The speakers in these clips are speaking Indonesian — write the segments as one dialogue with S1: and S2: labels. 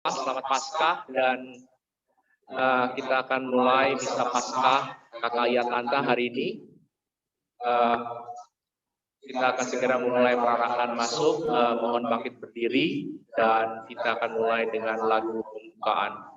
S1: Selamat Paskah dan kita akan mulai misa Paskah Kakak Yatanta hari ini. Kita akan segera mulai perarahan masuk, mohon bangkit berdiri dan kita akan mulai dengan lagu pembukaan.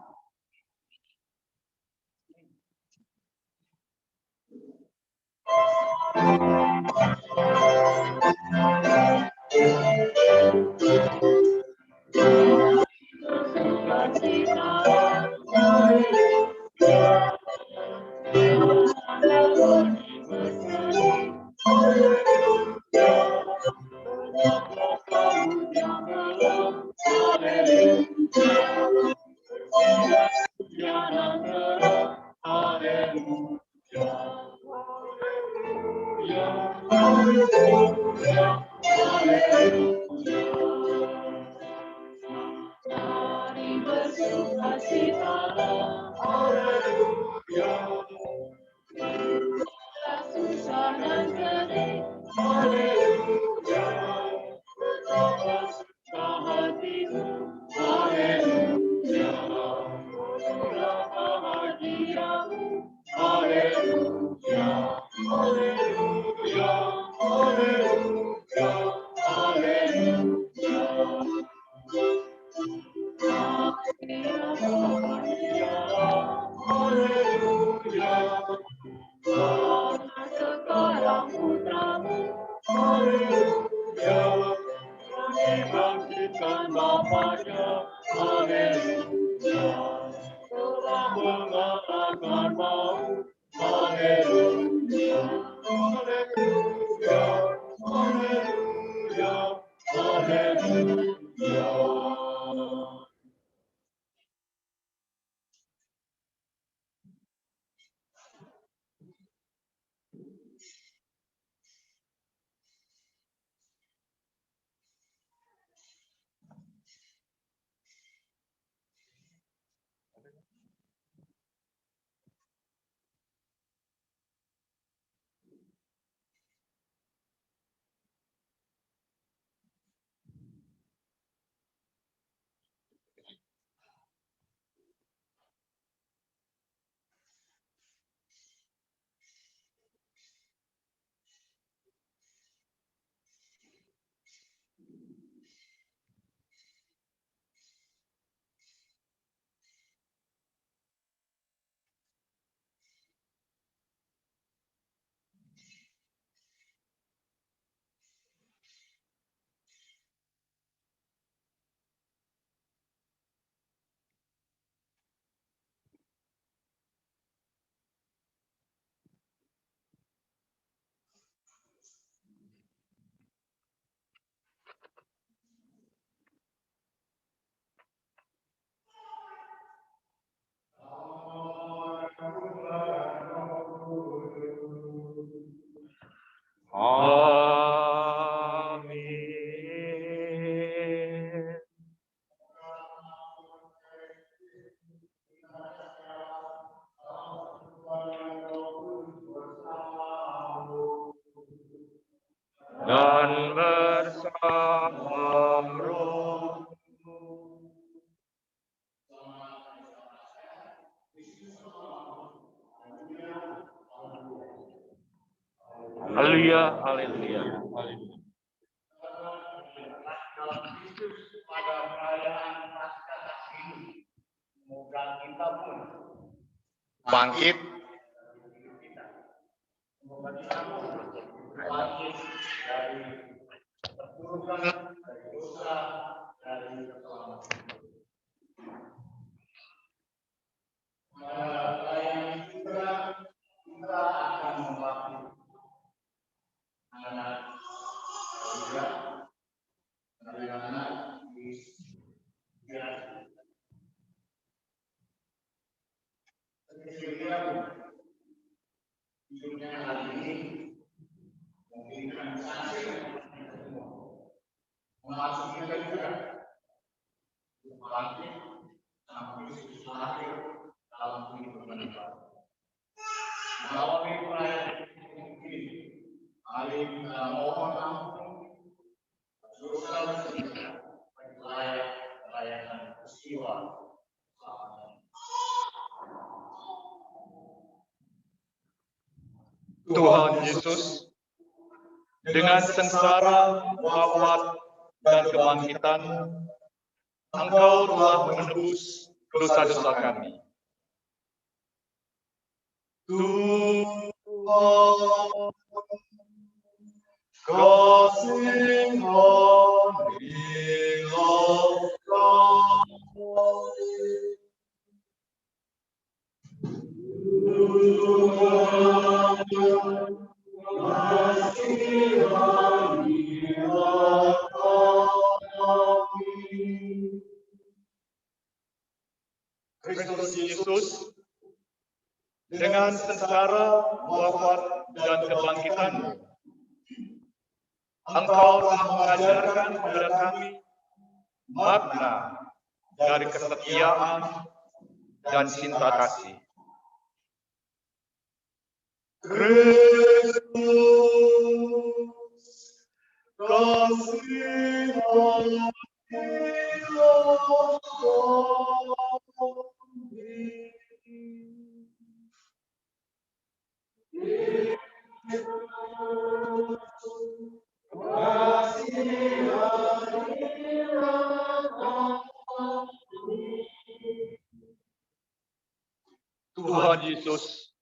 S1: Amin. Dan bersama roh. Haleluya, haleluya, haleluya. Pada perayaan Paskah ini, semoga kita pun bangkit, semoga kita pun bangkit dari keburukan, dari dosa, dari kesalahan. Pada perayaan ini juga kita akan membakti anak juga dari anak di Sehingga hidupnya hari ini memberikan hasil semua. Memasuk kita juga bangkit sampai Yesus akhir dalam kehidupan kita. Melalui perayaan ini, mari kita mohon ampun dosa kita bagi perayaan peristiwa
S2: Tuhan Yesus, dengan sengsara, wafat, dan kebangkitan, Engkau telah menebus dosa-dosa kami. Tuhan, kasihanilah kami. Kristus Yesus, dengan sengsara, wafat, dan kebangkitan-Mu, Engkau telah mengajarkan kepada kami makna dari kesetiaan dan cinta kasih. Kristus, kasihanilah Tuhan Yesus,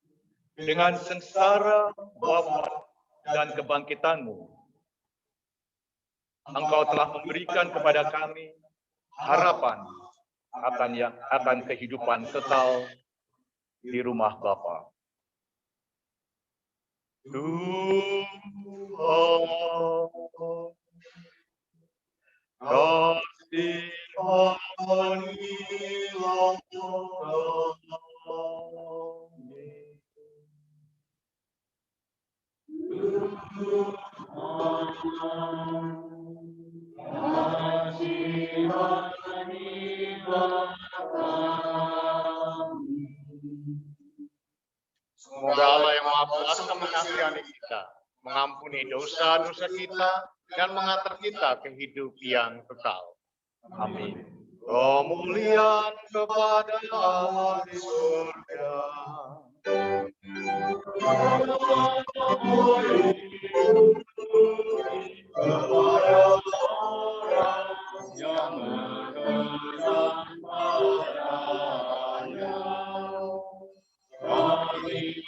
S2: dengan sengsara, wafat, dan kebangkitan-Mu, Engkau telah memberikan kepada kami harapan akan kehidupan kekal di rumah Bapa. Tuhan, kasihanilah
S3: Semoga Allah yang Maha Kuasa mengasihani kita, mengampuni dosa-dosa kita, dan mengantar kita ke hidup yang kekal. Amin. Kemuliaan kepada Allah di surga. Kepada orang yang mengenal padanya. Kami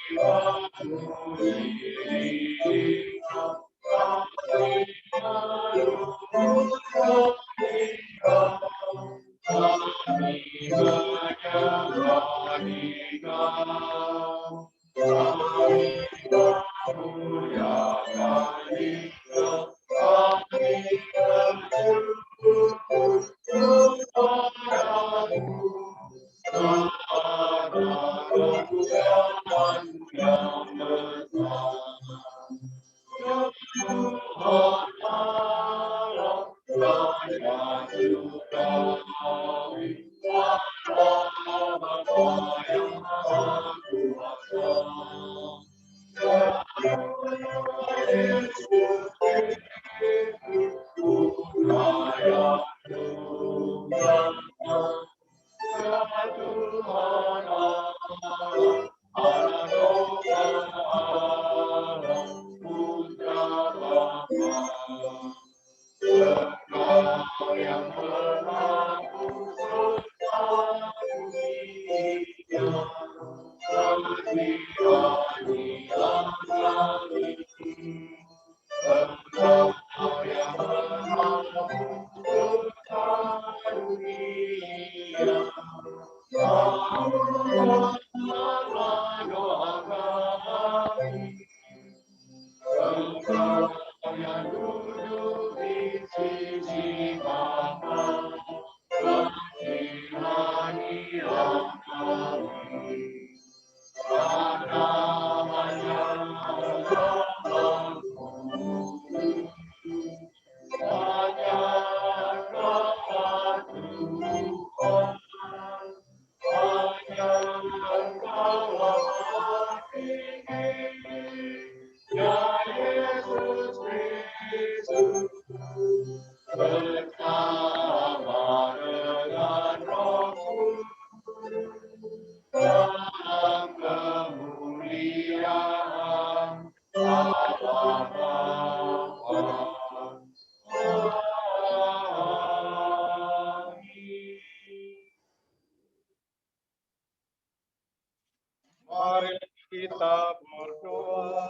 S3: Mari kita berdoa.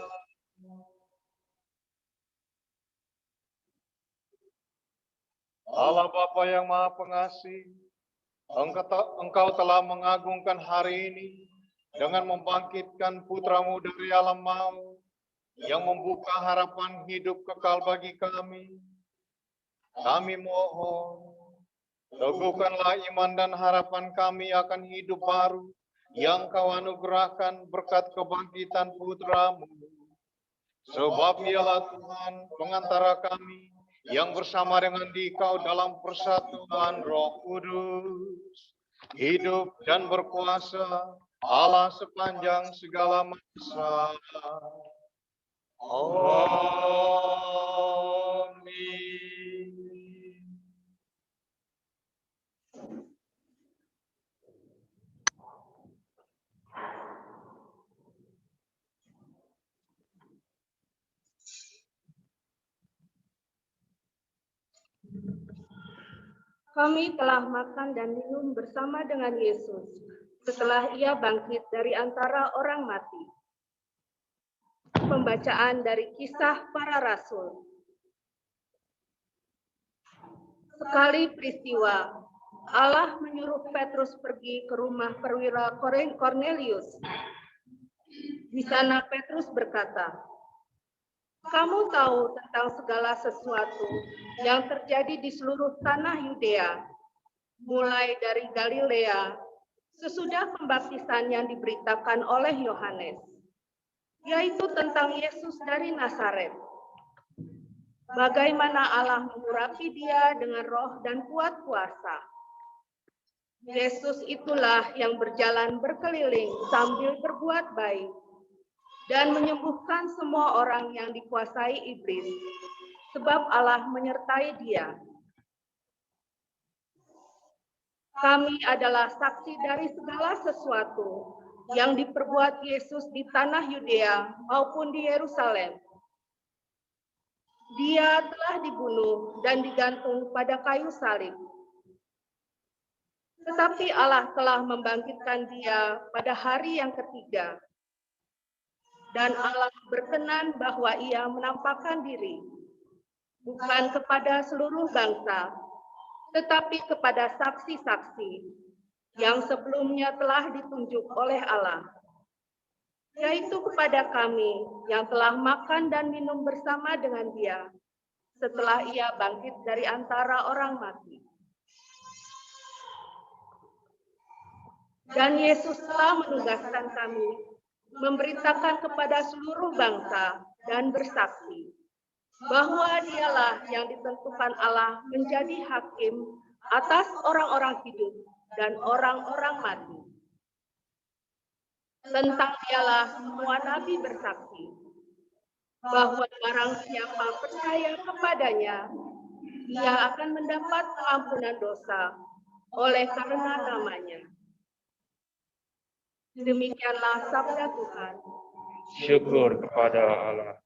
S3: Allah Bapa yang Maha Pengasih, Engkau telah mengagungkan hari ini dengan membangkitkan putramu dari alam maut yang membuka harapan hidup kekal bagi kami. Kami mohon, teguhkanlah iman dan harapan kami akan hidup baru yang Kau anugerahkan berkat kebangkitan putramu. Sebab Dialah Tuhan pengantara kami yang bersama dengan Dikau dalam persatuan Roh Kudus, hidup dan berkuasa Allah sepanjang segala masa. Amin.
S4: Kami telah makan dan minum bersama dengan Yesus setelah Ia bangkit dari antara orang mati. Pembacaan dari Kisah Para Rasul. Sekali peristiwa, Allah menyuruh Petrus pergi ke rumah perwira Cornelius. Di sana Petrus berkata, "Kamu tahu tentang segala sesuatu yang terjadi di seluruh tanah Yudea, mulai dari Galilea, sesudah pembaptisan yang diberitakan oleh Yohanes, yaitu tentang Yesus dari Nazaret. Bagaimana Allah mengurapi dia dengan roh dan kuat kuasa. Yesus itulah yang berjalan berkeliling sambil berbuat baik dan menyembuhkan semua orang yang dikuasai iblis, sebab Allah menyertai dia. Kami adalah saksi dari segala sesuatu yang diperbuat Yesus di tanah Yudea maupun di Yerusalem. Dia telah dibunuh dan digantung pada kayu salib. Tetapi Allah telah membangkitkan dia pada hari yang ketiga. Dan Allah berkenan bahwa ia menampakkan diri, bukan kepada seluruh bangsa, tetapi kepada saksi-saksi yang sebelumnya telah ditunjuk oleh Allah, yaitu kepada kami yang telah makan dan minum bersama dengan dia setelah ia bangkit dari antara orang mati. Dan Yesus telah menugaskan kami memberitakan kepada seluruh bangsa dan bersaksi bahwa Dialah yang ditentukan Allah menjadi hakim atas orang-orang hidup dan orang-orang mati. Tentang Dialah semua nabi bersaksi bahwa barang siapa percaya kepadanya, ia akan mendapat pengampunan dosa oleh karena namanya. Demikianlah sabda Tuhan.
S1: Syukur kepada Allah.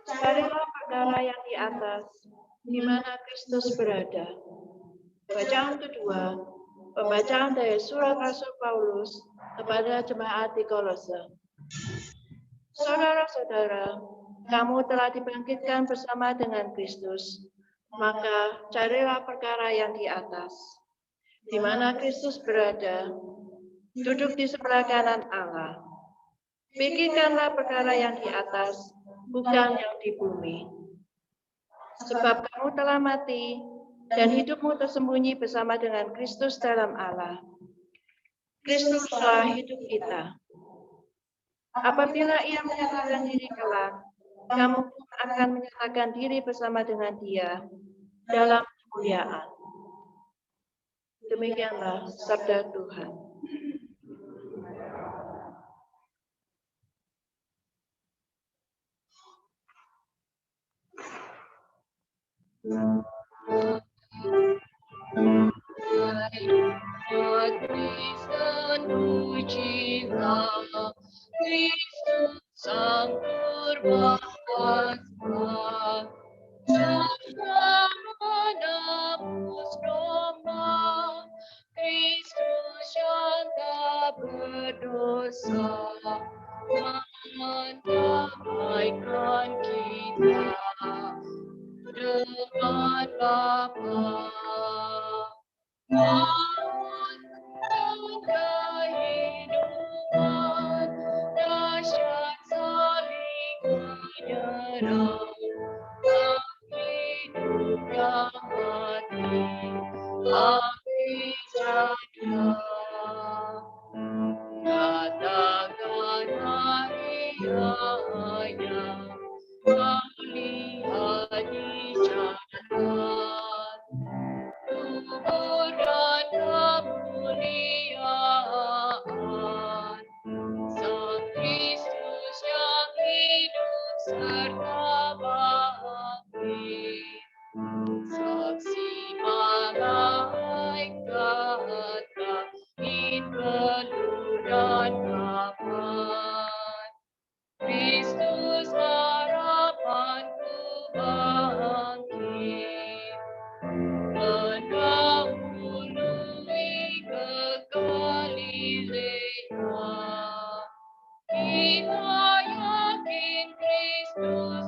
S5: Carilah perkara yang di atas, di mana Kristus berada. Bacaan kedua, pembacaan dari surat Rasul Paulus kepada jemaat di Kolose. Saudara-saudara, kamu telah dibangkitkan bersama dengan Kristus, maka carilah perkara yang di atas, di mana Kristus berada, duduk di sebelah kanan Allah. Pikirkanlah perkara yang di atas, bukan yang di bumi. Sebab kamu telah mati, dan hidupmu tersembunyi bersama dengan Kristus dalam Allah. Kristuslah hidup kita. Apabila Ia menyatakan diri kelak, kamu pun akan menyatakan diri bersama dengan Dia dalam kemuliaan. Demikianlah sabda Tuhan.
S6: Kristus Sang Berkuasa, Sang menebus dosa, Kristus yang tak berdosa, mendamaikan kita dengan Bapa. Maut dan kehidupan, dahsyat saling menyerang, hidup yang mati, api jaya. Katakan hari raya, melihat di jalan, kubur dan kemuliaan, Sang Kristus yang hidup serta bangkit, saksi malaikat langit penuh dan kapan, Kristus harapanku bangkit, mendahului ke Galilea. Kita yakin Kristus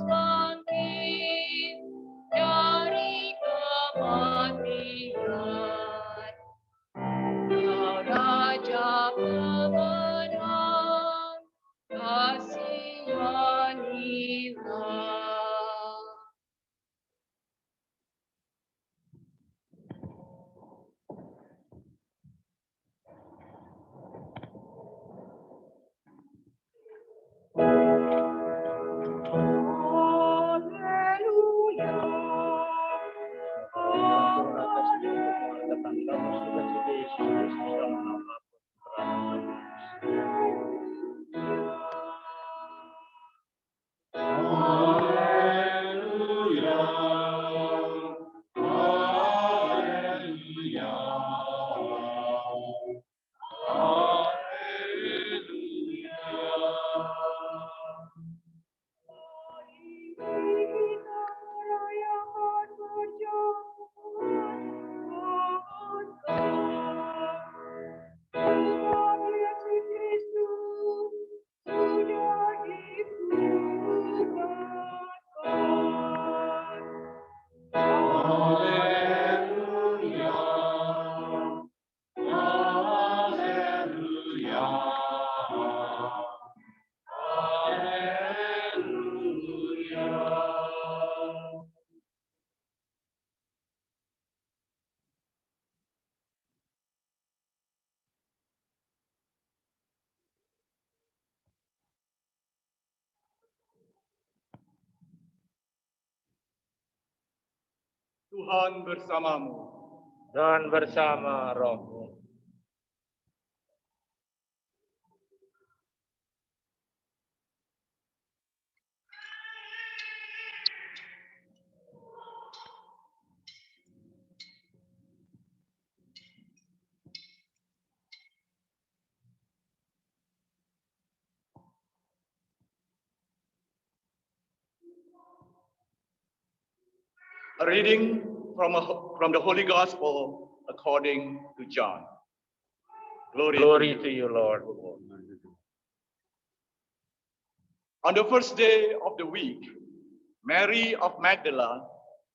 S2: Tuhan bersamamu.
S1: dan bersama rohmu.
S2: A reading from the Holy Gospel according to John.
S1: Glory to you, Lord.
S2: On the first day of the week, Mary of Magdala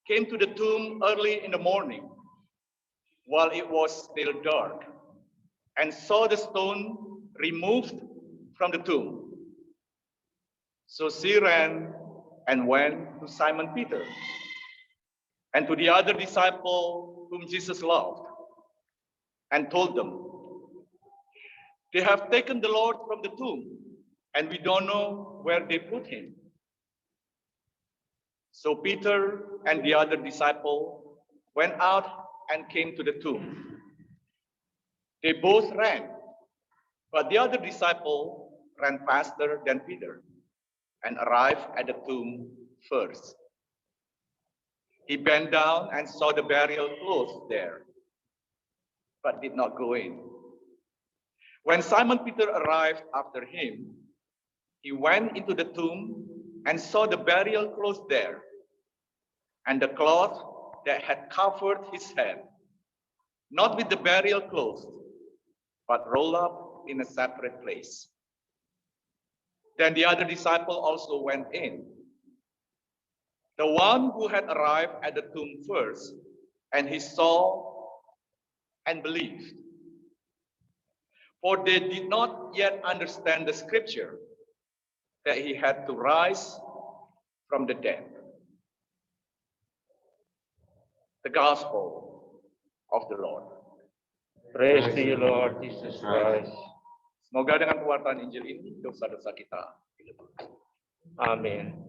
S2: came to the tomb early in the morning, while it was still dark, and saw the stone removed from the tomb. So she ran and went to Simon Peter and to the other disciple whom Jesus loved, and told them, "They have taken the Lord from the tomb, and we don't know where they put him." So Peter and the other disciple went out and came to the tomb. They both ran, but the other disciple ran faster than Peter and arrived at the tomb first. He bent down and saw the burial clothes there, but did not go in. When Simon Peter arrived after him, he went into the tomb and saw the burial clothes there, and the cloth that had covered his head, not with the burial clothes, but rolled up in a separate place. Then the other disciple also went in, the one who had arrived at the tomb first, and he saw and believed. For they did not yet understand the scripture that he had to rise from the dead. The Gospel of the Lord.
S1: Praise to you, Lord Jesus Christ.
S2: Semoga dengan pewartaan Injil ini dosa-dosa kita dilepas.
S1: Amin.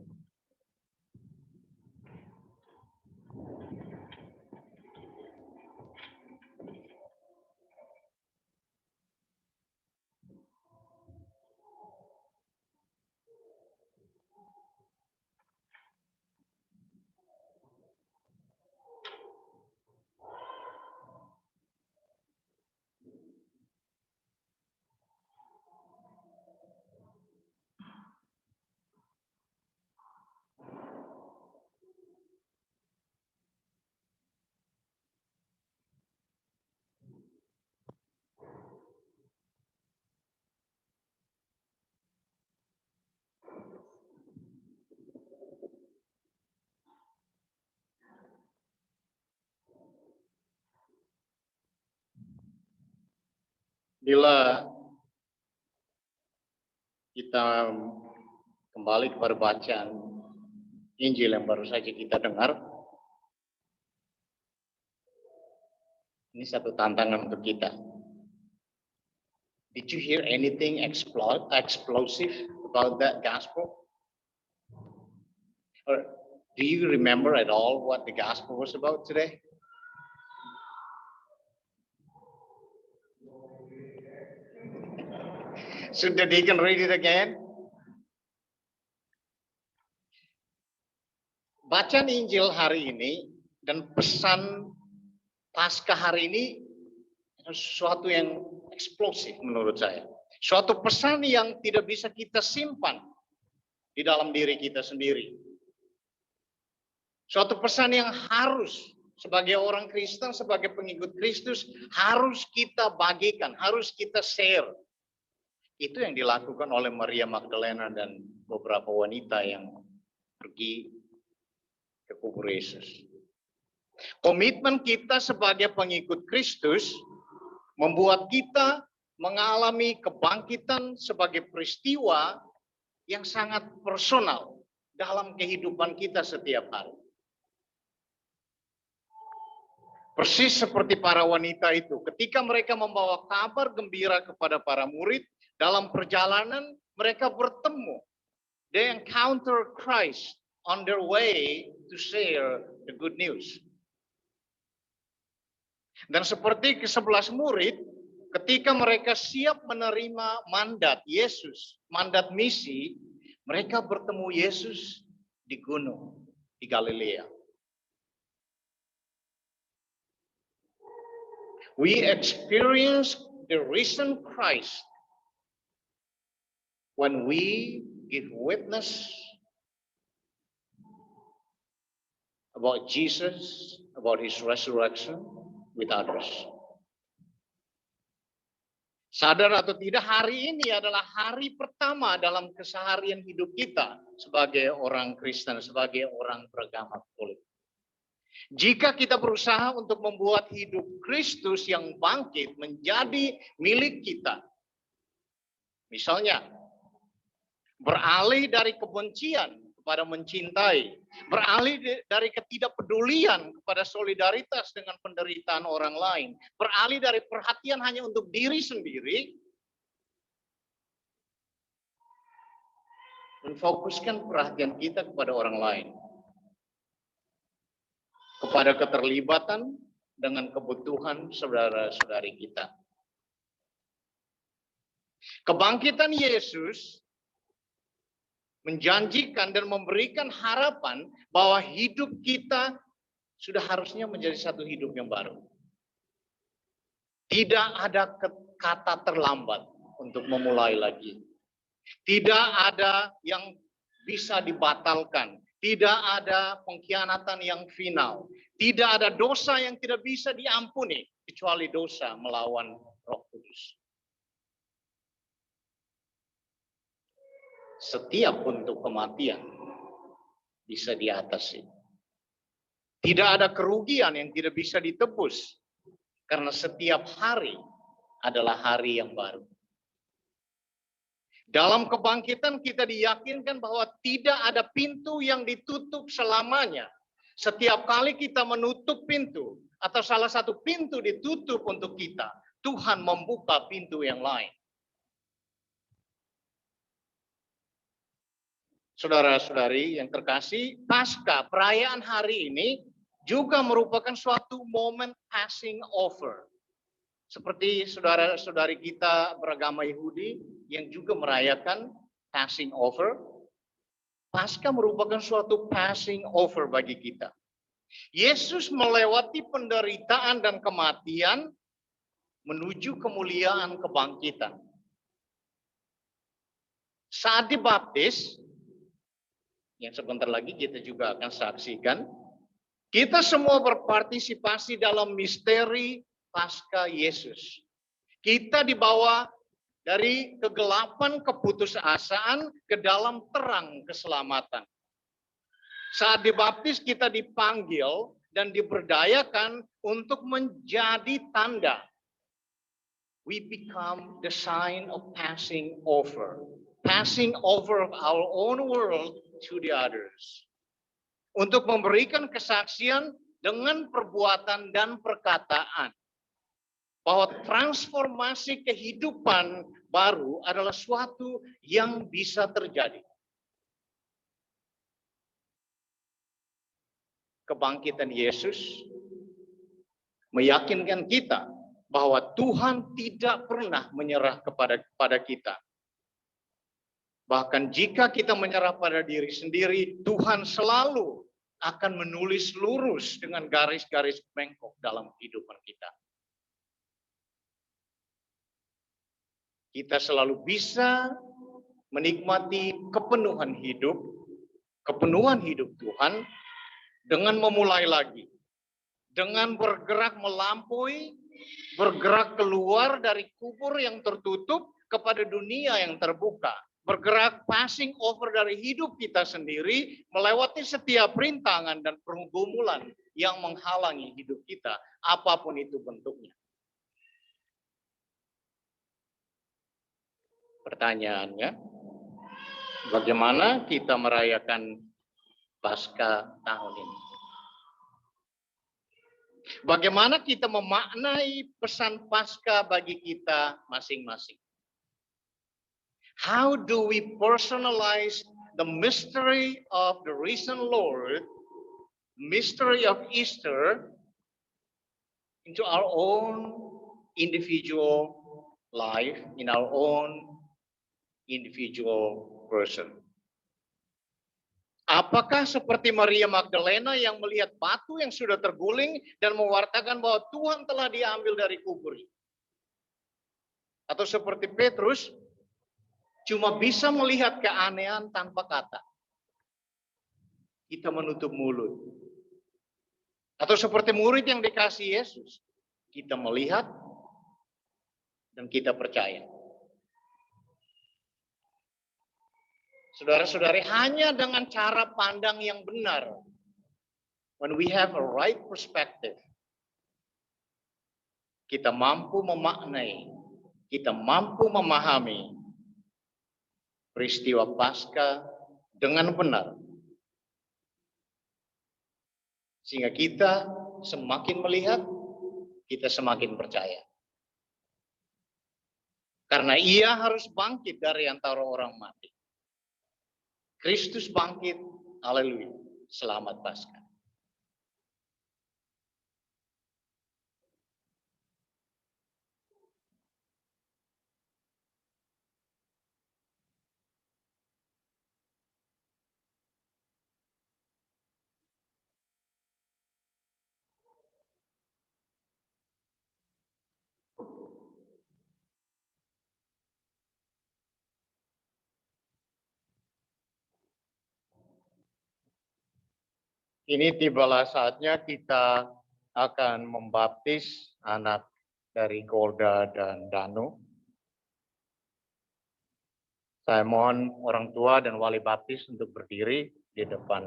S3: Bila kita kembali kepada bacaan Injil yang baru saja kita dengar, ini satu tantangan untuk kita. Did you hear anything explosive about that gospel? Or do you remember at all what the gospel was about today? Should the deacon read it again? Bacaan Injil hari ini dan pesan Paskah hari ini sesuatu yang eksplosif menurut saya. Suatu pesan yang tidak bisa kita simpan di dalam diri kita sendiri. Suatu pesan yang harus sebagai orang Kristen, sebagai pengikut Kristus, harus kita bagikan, harus kita share. Itu yang dilakukan oleh Maria Magdalena dan beberapa wanita yang pergi ke kubur Yesus. Komitmen kita sebagai pengikut Kristus membuat kita mengalami kebangkitan sebagai peristiwa yang sangat personal dalam kehidupan kita setiap hari. Persis seperti para wanita itu, ketika mereka membawa kabar gembira kepada para murid, dalam perjalanan mereka bertemu. They encounter Christ on their way to share the good news. Dan seperti ke-11 murid, ketika mereka siap menerima mandat Yesus, mandat misi, mereka bertemu Yesus di gunung di Galilea. We experience the risen Christ when we give witness about Jesus, about his resurrection with others. Sadar atau tidak, hari ini adalah hari pertama dalam keseharian hidup kita sebagai orang Kristen, sebagai orang beragama Katolik. Jika kita berusaha untuk membuat hidup Kristus yang bangkit menjadi milik kita, misalnya beralih dari kebencian kepada mencintai, beralih dari ketidakpedulian kepada solidaritas dengan penderitaan orang lain, beralih dari perhatian hanya untuk diri sendiri, menfokuskan perhatian kita kepada orang lain, kepada keterlibatan dengan kebutuhan saudara-saudari kita. Kebangkitan Yesus menjanjikan dan memberikan harapan bahwa hidup kita sudah harusnya menjadi satu hidup yang baru. Tidak ada kata terlambat untuk memulai lagi. Tidak ada yang bisa dibatalkan. Tidak ada pengkhianatan yang final. Tidak ada dosa yang tidak bisa diampuni kecuali dosa melawan Roh Kudus. Setiap bentuk kematian bisa diatasi. Tidak ada kerugian yang tidak bisa ditebus karena setiap hari adalah hari yang baru. Dalam kebangkitan kita diyakinkan bahwa tidak ada pintu yang ditutup selamanya. Setiap kali kita menutup pintu atau salah satu pintu ditutup untuk kita, Tuhan membuka pintu yang lain. Saudara-saudari yang terkasih, Paskah perayaan hari ini juga merupakan suatu momen passing over. Seperti saudara-saudari kita beragama Yahudi yang juga merayakan passing over. Paskah merupakan suatu passing over bagi kita. Yesus melewati penderitaan dan kematian menuju kemuliaan kebangkitan. Saat dibaptis, yang sebentar lagi kita juga akan saksikan, kita semua berpartisipasi dalam misteri Paskah Yesus. Kita dibawa dari kegelapan keputusasaan ke dalam terang keselamatan. Saat dibaptis kita dipanggil dan diberdayakan untuk menjadi tanda. We become the sign of passing over. Passing over of our own world to the others. Untuk memberikan kesaksian dengan perbuatan dan perkataan. Bahwa transformasi kehidupan baru adalah suatu yang bisa terjadi. Kebangkitan Yesus meyakinkan kita bahwa Tuhan tidak pernah menyerah kepada kita. Bahkan jika kita menyerah pada diri sendiri, Tuhan selalu akan menulis lurus dengan garis-garis bengkok dalam kehidupan kita. Kita selalu bisa menikmati kepenuhan hidup Tuhan dengan memulai lagi. Dengan bergerak melampaui, bergerak keluar dari kubur yang tertutup kepada dunia yang terbuka. Bergerak passing over dari hidup kita sendiri, melewati setiap rintangan dan pergumulan yang menghalangi hidup kita, apapun itu bentuknya. Pertanyaannya, bagaimana kita merayakan Paskah tahun ini? Bagaimana kita memaknai pesan Paskah bagi kita masing-masing? How do we personalize the mystery of the risen Lord, mystery of Easter, into our own individual life, in our own individual person. Apakah seperti Maria Magdalena yang melihat batu yang sudah terguling dan mewartakan bahwa Tuhan telah diambil dari kubur? Atau seperti Petrus, cuma bisa melihat keanehan tanpa kata. Kita menutup mulut. Atau seperti murid yang dikasih Yesus, kita melihat dan kita percaya. Saudara-saudari, hanya dengan cara pandang yang benar, when we have a right perspective, kita mampu memaknai, kita mampu memahami peristiwa Paskah dengan benar. Sehingga kita semakin melihat, kita semakin percaya. Karena ia harus bangkit dari antara orang mati. Kristus bangkit, haleluya, selamat Paskah. Ini tibalah saatnya kita akan membaptis anak dari Golda dan Danu. Saya mohon orang tua dan wali baptis untuk berdiri di depan.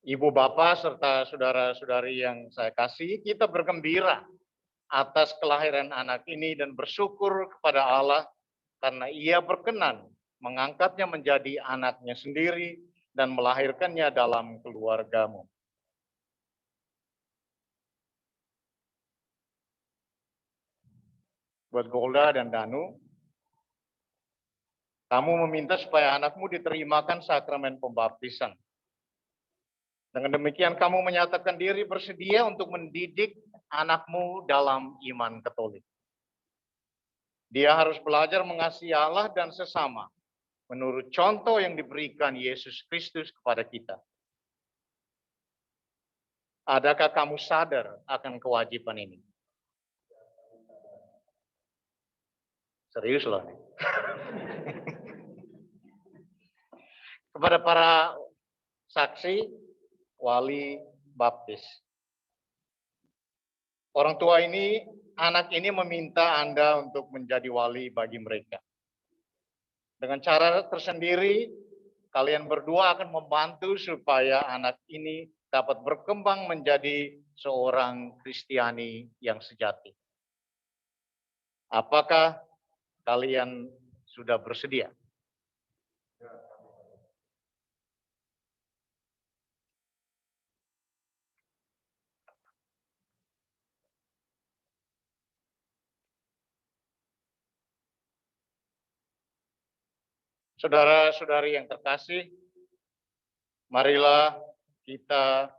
S3: Ibu bapak serta saudara-saudari yang saya kasih, kita bergembira atas kelahiran anak ini dan bersyukur kepada Allah karena ia berkenan mengangkatnya menjadi anaknya sendiri dan melahirkannya dalam keluargamu. Buat Golda dan Danu, kamu meminta supaya anakmu diterimakan sakramen pembaptisan. Dengan demikian kamu menyatakan diri bersedia untuk mendidik anakmu dalam iman Katolik. Dia harus belajar mengasihi Allah dan sesama menurut contoh yang diberikan Yesus Kristus kepada kita. Adakah kamu sadar akan kewajiban ini? Serius loh. Kepada para saksi, wali baptis. Orang tua ini, anak ini meminta Anda untuk menjadi wali bagi mereka. Dengan cara tersendiri, kalian berdua akan membantu supaya anak ini dapat berkembang menjadi seorang Kristiani yang sejati. Apakah kalian sudah bersedia? Saudara-saudari yang terkasih, marilah kita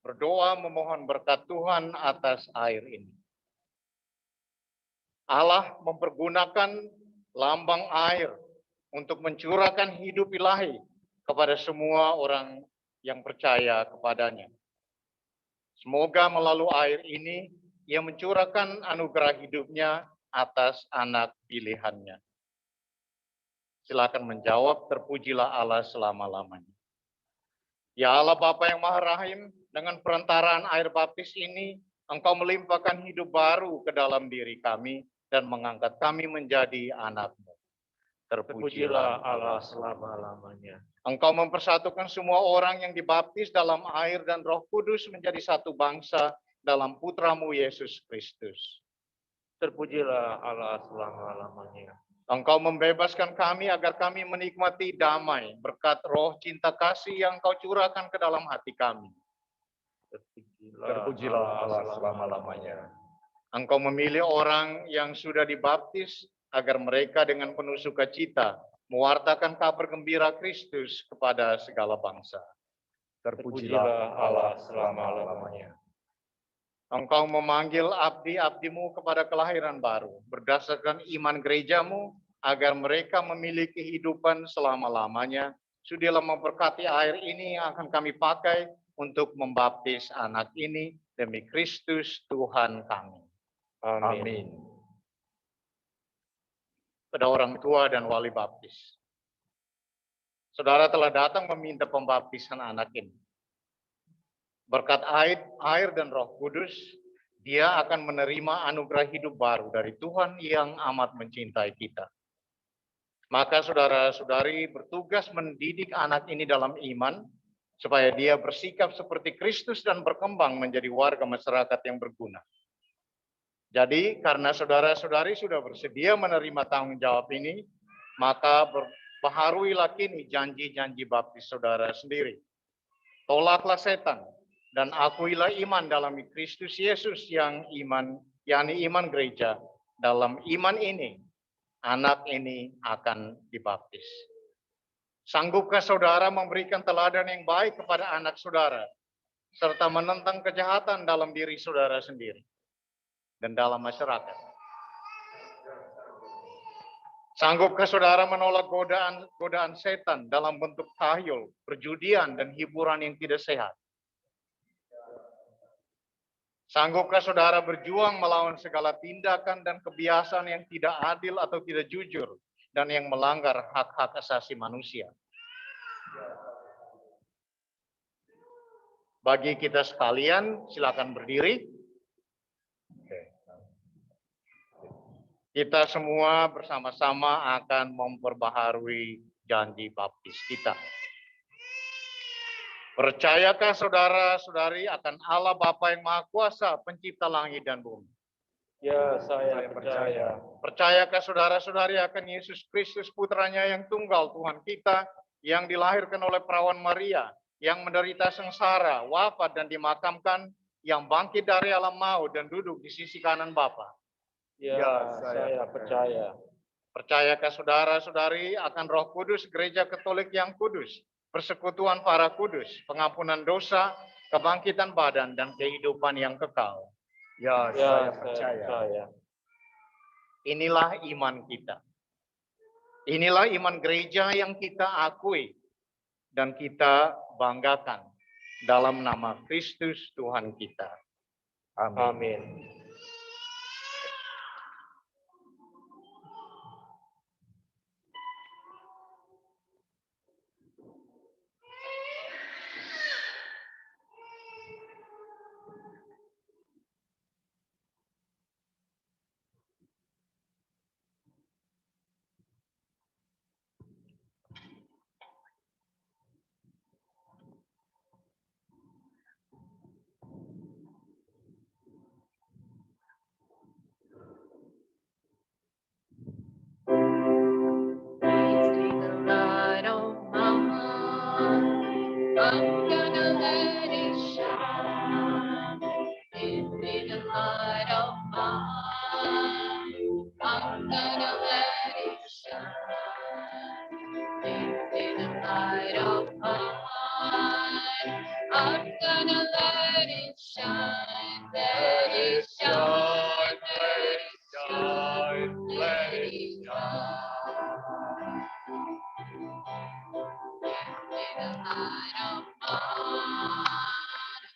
S3: berdoa memohon berkat Tuhan atas air ini. Allah mempergunakan lambang air untuk mencurahkan hidup ilahi kepada semua orang yang percaya kepadanya. Semoga melalui air ini, ia mencurahkan anugerah hidupnya atas anak pilihannya. Silakan menjawab, terpujilah Allah selama-lamanya. Ya Allah Bapa yang Maha Rahim, dengan perantaraan air baptis ini, Engkau melimpahkan hidup baru ke dalam diri kami dan mengangkat kami menjadi anak-Mu. Terpujilah Allah selama-lamanya. Engkau mempersatukan semua orang yang dibaptis dalam air dan Roh Kudus menjadi satu bangsa dalam Putra-Mu Yesus Kristus. Terpujilah Allah selama-lamanya. Engkau membebaskan kami agar kami menikmati damai berkat roh cinta kasih yang Engkau curahkan ke dalam hati kami. Terpujilah Allah selama-lamanya. Engkau memilih orang yang sudah dibaptis agar mereka dengan penuh sukacita mewartakan kabar gembira Kristus kepada segala bangsa.
S1: Terpujilah Allah selama-lamanya.
S3: Engkau memanggil abdi-abdimu kepada kelahiran baru, berdasarkan iman gerejamu, agar mereka memiliki kehidupan selama-lamanya. Sudilah memberkati air ini yang akan kami pakai untuk membaptis anak ini demi Kristus Tuhan kami.
S1: Amin.
S3: Pada orang tua dan wali baptis. Saudara telah datang meminta pembaptisan anak ini. Berkat air dan Roh Kudus, dia akan menerima anugerah hidup baru dari Tuhan yang amat mencintai kita. Maka saudara-saudari bertugas mendidik anak ini dalam iman, supaya dia bersikap seperti Kristus dan berkembang menjadi warga masyarakat yang berguna. Jadi karena saudara-saudari sudah bersedia menerima tanggung jawab ini, maka baharuilah kini janji-janji baptis saudara sendiri. Tolaklah setan, dan akuilah iman dalam Kristus Yesus yang yakni iman gereja. Dalam iman ini, anak ini akan dibaptis. Sanggupkah saudara memberikan teladan yang baik kepada anak saudara, serta menentang kejahatan dalam diri saudara sendiri dan dalam masyarakat? Sanggupkah saudara menolak godaan setan dalam bentuk tahyul, perjudian, dan hiburan yang tidak sehat? Sanggupkah saudara berjuang melawan segala tindakan dan kebiasaan yang tidak adil atau tidak jujur dan yang melanggar hak-hak asasi manusia? Bagi kita sekalian, silakan berdiri. Kita semua bersama-sama akan memperbaharui janji baptis kita. Percayakah saudara-saudari akan Allah Bapa yang Maha Kuasa, pencipta langit dan bumi?
S1: Ya, saya percaya.
S3: Percayakah saudara-saudari akan Yesus Kristus, putranya yang tunggal Tuhan kita, yang dilahirkan oleh perawan Maria, yang menderita sengsara, wafat dan dimakamkan, yang bangkit dari alam maut dan duduk di sisi kanan Bapa?
S1: Ya, saya percaya.
S3: Percayakah saudara-saudari akan Roh Kudus, Gereja Katolik yang kudus, persekutuan para kudus, pengampunan dosa, kebangkitan badan, dan kehidupan yang kekal?
S1: Ya, saya percaya.
S3: Inilah iman kita. Inilah iman gereja yang kita akui dan kita banggakan dalam nama Kristus Tuhan kita.
S1: Amin.
S6: I'm gonna let it shine. Give me the light of mine. I'm gonna let it shine. Give me the light of mine. I'm gonna let it shine. Let it shine. Let it shine. Let it shine.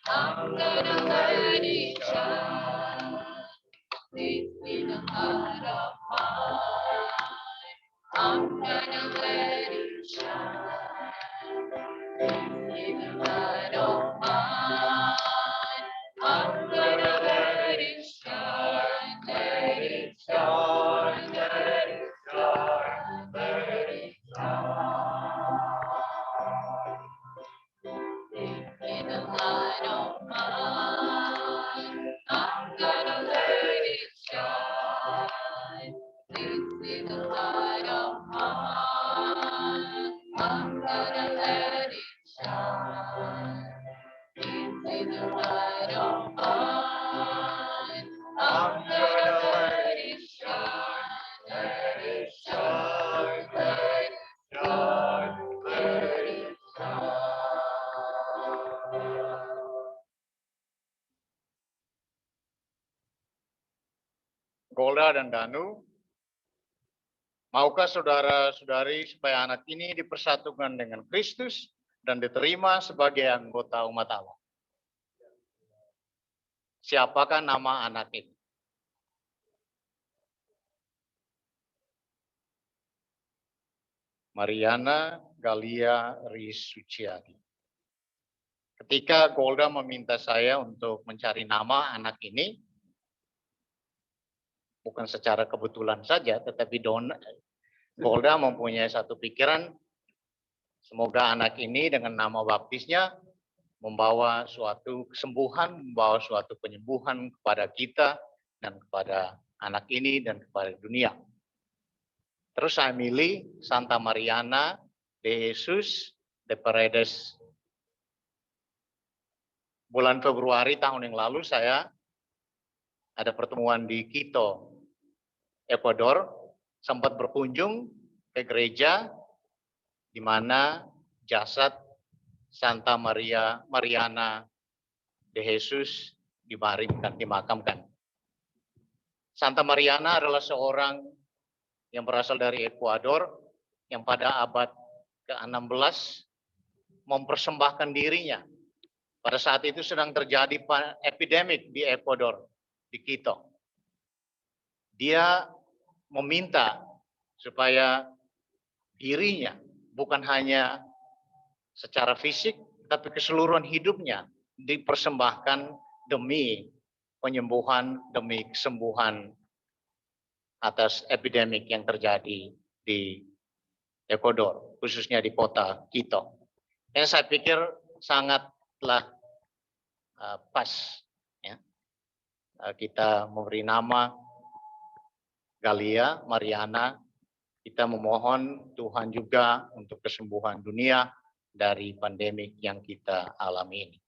S6: I'm gonna let it shine. Give me the light of mine.
S3: Golda dan Danu, maukah saudara-saudari supaya anak ini dipersatukan dengan Kristus dan diterima sebagai anggota umat Allah? Siapakah nama anak ini? Mariana Galia Risuciadi. Ketika Golda meminta saya untuk mencari nama anak ini, bukan secara kebetulan saja, tetapi Golda mempunyai satu pikiran, semoga anak ini dengan nama baptisnya membawa suatu kesembuhan, membawa suatu penyembuhan kepada kita dan kepada anak ini dan kepada dunia. Terus saya milih Santa Mariana de Jesus de Paredes. Bulan Februari tahun yang lalu saya ada pertemuan di Quito, Ecuador, sempat berkunjung ke gereja di mana jasad Santa Mariana de Jesus dibaringkan, dimakamkan. Santa Mariana adalah seorang yang berasal dari Ekuador yang pada abad ke-16 mempersembahkan dirinya. Pada saat itu sedang terjadi epidemik di Ekuador, di Quito. Dia meminta supaya dirinya bukan hanya secara fisik, tapi keseluruhan hidupnya dipersembahkan demi penyembuhan, demi kesembuhan atas epidemik yang terjadi di Ekuador, khususnya di kota Quito. Dan saya pikir sangatlah pas ya. Kita memberi nama Galia Mariana, kita memohon Tuhan juga untuk kesembuhan dunia dari pandemik yang kita alami ini.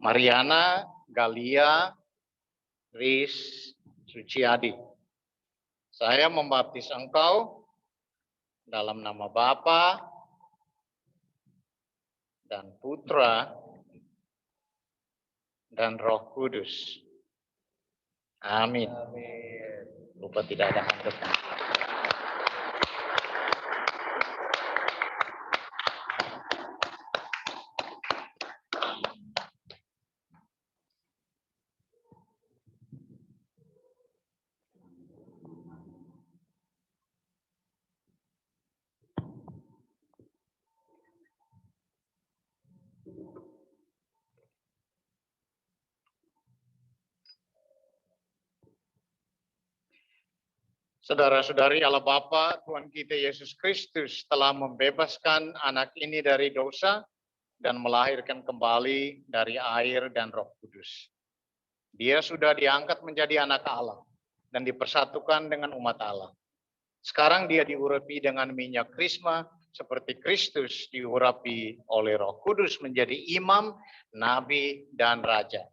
S3: Mariana Galia Risuciadi. Saya membaptis engkau dalam nama Bapa dan Putra dan Roh Kudus. Amin. Lupa tidak ada handout. Saudara-saudari, Allah Bapa, Tuhan kita Yesus Kristus telah membebaskan anak ini dari dosa dan melahirkan kembali dari air dan Roh Kudus. Dia sudah diangkat menjadi anak Allah dan dipersatukan dengan umat Allah. Sekarang dia diurapi dengan minyak krisma seperti Kristus diurapi oleh Roh Kudus menjadi imam, nabi, dan raja.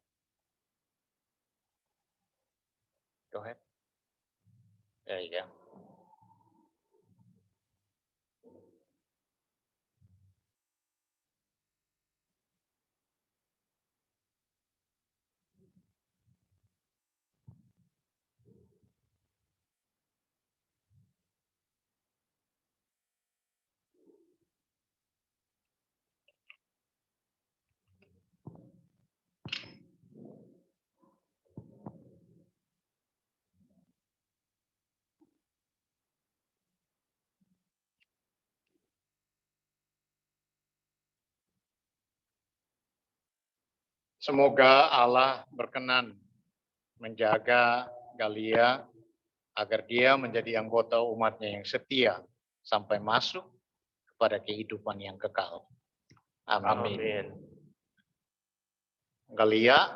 S3: Go ahead. There you go. Semoga Allah berkenan menjaga Galia agar dia menjadi anggota umatnya yang setia sampai masuk kepada kehidupan yang kekal. Amin. Galia,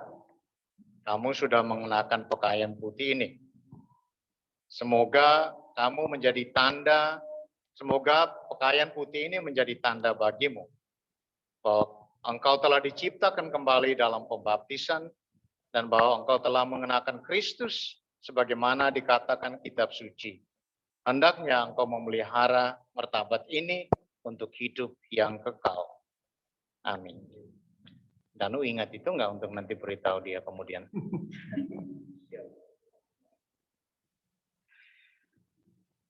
S3: kamu sudah mengenakan pakaian putih ini. Semoga kamu menjadi tanda, semoga pakaian putih ini menjadi tanda bagimu bahwa engkau telah diciptakan kembali dalam pembaptisan dan bahwa engkau telah mengenakan Kristus sebagaimana dikatakan kitab suci. Hendaknya engkau memelihara martabat ini untuk hidup yang kekal. Amin. Danu ingat itu nggak untuk nanti beritahu dia kemudian?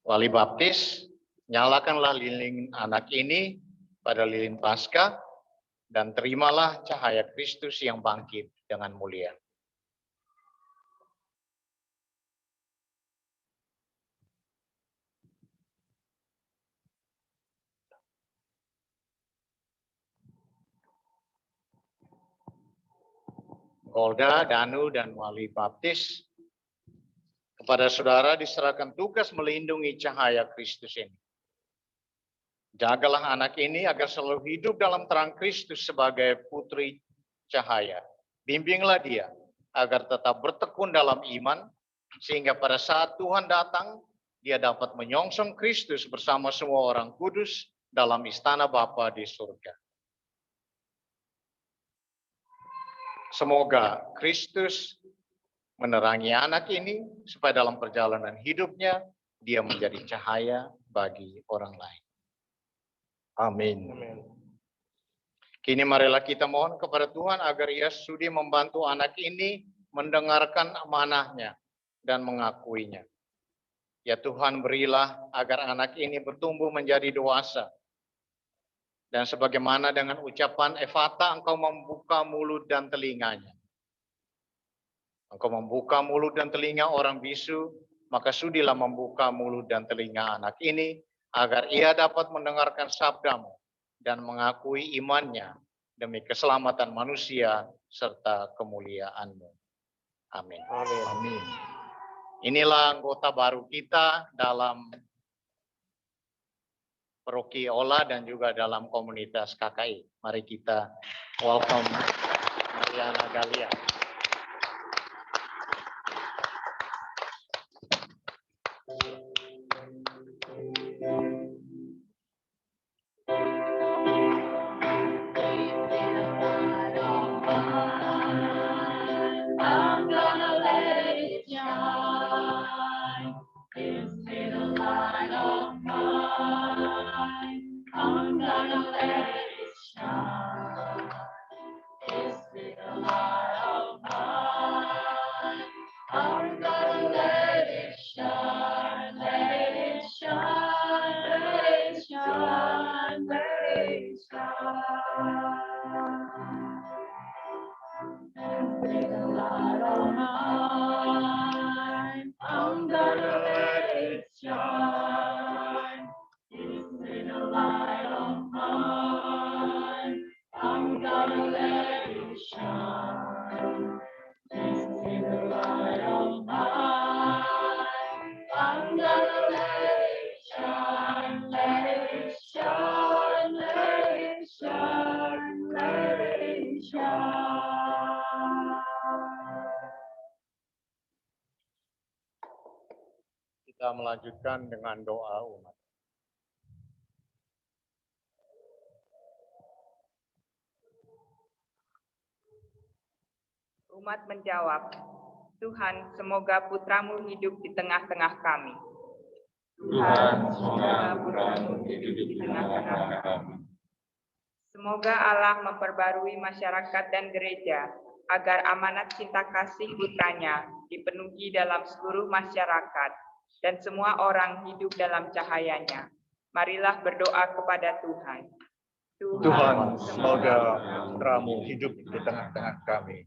S3: Wali baptis, nyalakanlah lilin anak ini pada lilin Paskah dan terimalah cahaya Kristus yang bangkit dengan mulia. Golda, Danu, dan wali baptis, kepada saudara diserahkan tugas melindungi cahaya Kristus ini. Jagalah anak ini agar selalu hidup dalam terang Kristus sebagai putri cahaya. Bimbinglah dia agar tetap bertekun dalam iman, sehingga pada saat Tuhan datang, dia dapat menyongsong Kristus bersama semua orang kudus dalam istana Bapa di surga. Semoga Kristus menerangi anak ini supaya dalam perjalanan hidupnya dia menjadi cahaya bagi orang lain. Amin. Kini marilah kita mohon kepada Tuhan agar Ia sudi membantu anak ini mendengarkan amanahnya dan mengakuinya. Ya Tuhan, berilah agar anak ini bertumbuh menjadi dewasa. Dan sebagaimana dengan ucapan Efata, Engkau membuka mulut dan telinganya. Engkau membuka mulut dan telinga orang bisu, maka sudilah membuka mulut dan telinga anak ini, agar ia dapat mendengarkan sabdamu dan mengakui imannya demi keselamatan manusia serta kemuliaan-Mu. Amin.
S1: Amin.
S3: Inilah anggota baru kita dalam Paroki Ola dan juga dalam komunitas KKI. Mari kita welcome Mariana Galia.
S6: I'm gonna let it shine. It's been a light of mine. I'm gonna let it shine. It's been a light of mine. I'm gonna let it shine, let it shine, let it shine, let it shine. It's a light of mine. I'm gonna let it shine. It's in a light of mine. I'm gonna let it shine. It's in a light of mine. I'm gonna let it shine. Let it shine. Let it shine. Let it shine.
S3: Kita melanjutkan dengan doa umat.
S7: Umat menjawab, Tuhan, semoga putramu hidup di tengah-tengah kami.
S6: Tuhan, semoga putramu hidup di tengah-tengah kami.
S7: Semoga Allah memperbarui masyarakat dan gereja, agar amanat cinta kasih putranya dipenuhi dalam seluruh masyarakat, dan semua orang hidup dalam cahayanya. Marilah berdoa kepada Tuhan.
S2: Tuhan, semoga putramu hidup di tengah-tengah kami.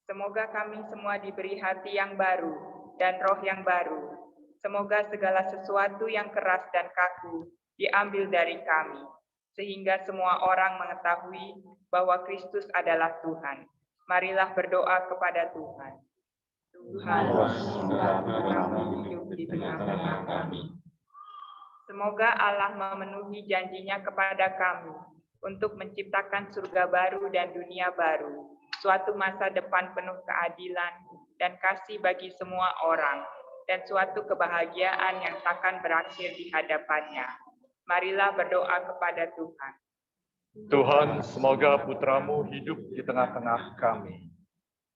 S7: Semoga kami semua diberi hati yang baru dan roh yang baru. Semoga segala sesuatu yang keras dan kaku diambil dari kami, sehingga semua orang mengetahui bahwa Kristus adalah Tuhan. Marilah berdoa kepada Tuhan. Tuhan, semoga putramu hidup di tengah-tengah kami. Semoga Allah memenuhi janjinya kepada kami untuk menciptakan surga baru dan dunia baru, suatu masa depan penuh keadilan dan kasih bagi semua orang, dan suatu kebahagiaan yang takkan berakhir di hadapannya. Marilah berdoa kepada Tuhan.
S2: Tuhan, semoga putramu hidup di tengah-tengah kami.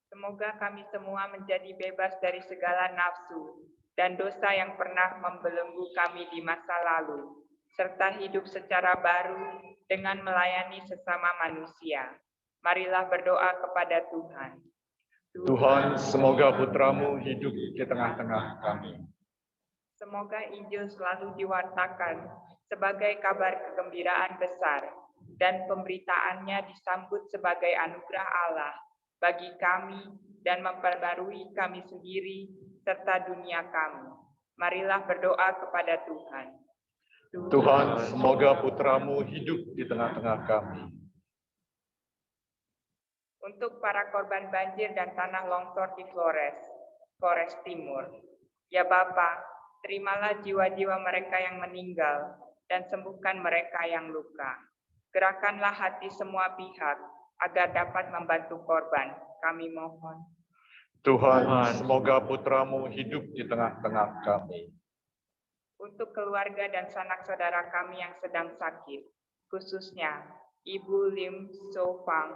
S7: Semoga kami semua menjadi bebas dari segala nafsu dan dosa yang pernah membelenggu kami di masa lalu, serta hidup secara baru dengan melayani sesama manusia. Marilah berdoa kepada Tuhan.
S2: Tuhan, semoga putramu hidup di tengah-tengah kami.
S7: Semoga Injil selalu diwartakan sebagai kabar kegembiraan besar dan pemberitaannya disambut sebagai anugerah Allah bagi kami dan memperbarui kami sendiri serta dunia kami. Marilah berdoa kepada Tuhan.
S2: Tuhan, semoga putramu hidup di tengah-tengah kami.
S7: Untuk para korban banjir dan tanah longsor di Flores Timur. Ya Bapa, terimalah jiwa-jiwa mereka yang meninggal dan sembuhkan mereka yang luka. Gerakkanlah hati semua pihak agar dapat membantu korban. Kami mohon.
S2: Tuhan, semoga putramu hidup di tengah-tengah kami.
S7: Untuk keluarga dan sanak saudara kami yang sedang sakit, khususnya Ibu Lim So Fang,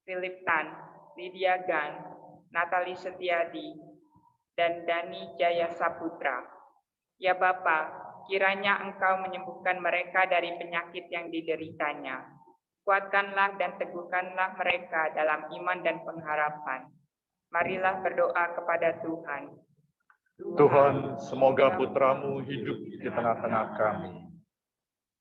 S7: Philip Tan, Lydia Gan, Natali Setiadi, dan Dani Jaya Saputra. Ya Bapa, kiranya Engkau menyembuhkan mereka dari penyakit yang dideritanya. Kuatkanlah dan teguhkanlah mereka dalam iman dan pengharapan. Marilah berdoa kepada Tuhan.
S2: Tuhan, semoga putramu hidup di tengah-tengah kami.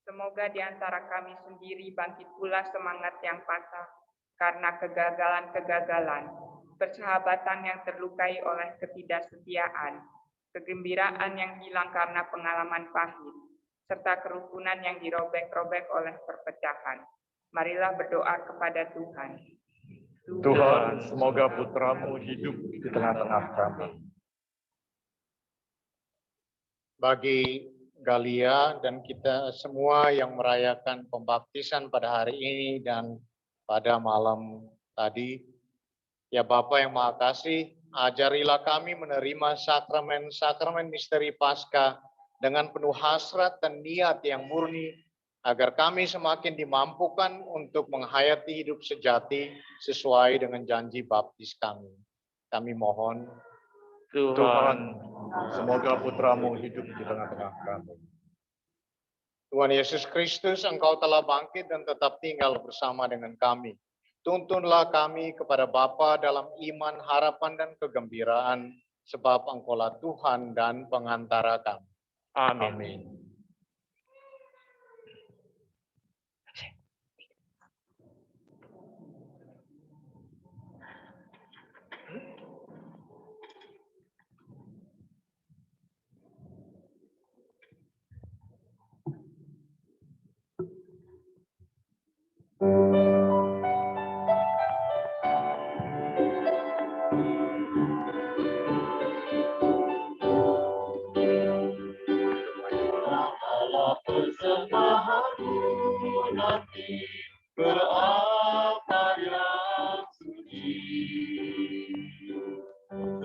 S7: Semoga di antara kami sendiri bangkit pula semangat yang patah karena kegagalan-kegagalan, persahabatan yang terlukai oleh ketidaksetiaan, kegembiraan yang hilang karena pengalaman pahit, serta kerukunan yang dirobek-robek oleh perpecahan. Marilah berdoa kepada Tuhan.
S2: Tuhan, semoga putramu hidup di tengah-tengah kami.
S3: Bagi Galia dan kita semua yang merayakan pembaptisan pada hari ini dan pada malam tadi, ya Bapa yang Maha Kasih, ajarilah kami menerima sakramen-sakramen misteri Paskah dengan penuh hasrat dan niat yang murni, agar kami semakin dimampukan untuk menghayati hidup sejati sesuai dengan janji baptis kami. Kami mohon.
S2: Tuhan, semoga putramu hidup di tengah-tengah kami.
S3: Tuhan Yesus Kristus, Engkau telah bangkit dan tetap tinggal bersama dengan kami. Tuntunlah kami kepada Bapa dalam iman, harapan, dan kegembiraan, sebab Engkaulah Tuhan dan pengantara kami.
S2: Amin.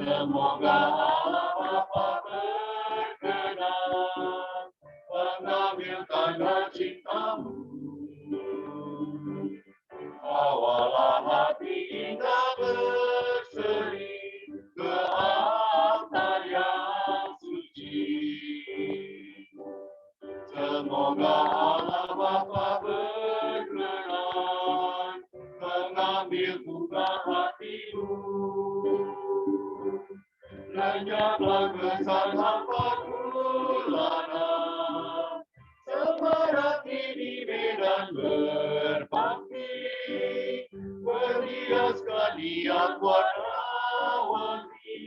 S6: Semoga Allah Bapa berkenan mengambil tanda cintamu. Bawalah hati kita berseri ke altar yang suci. Semoga Allah Bapa berkenan mengambil buka hatimu. Lenyaplah kesan hampa gulana, semerati di medan berbakti, berhiaskan niat warna-warni,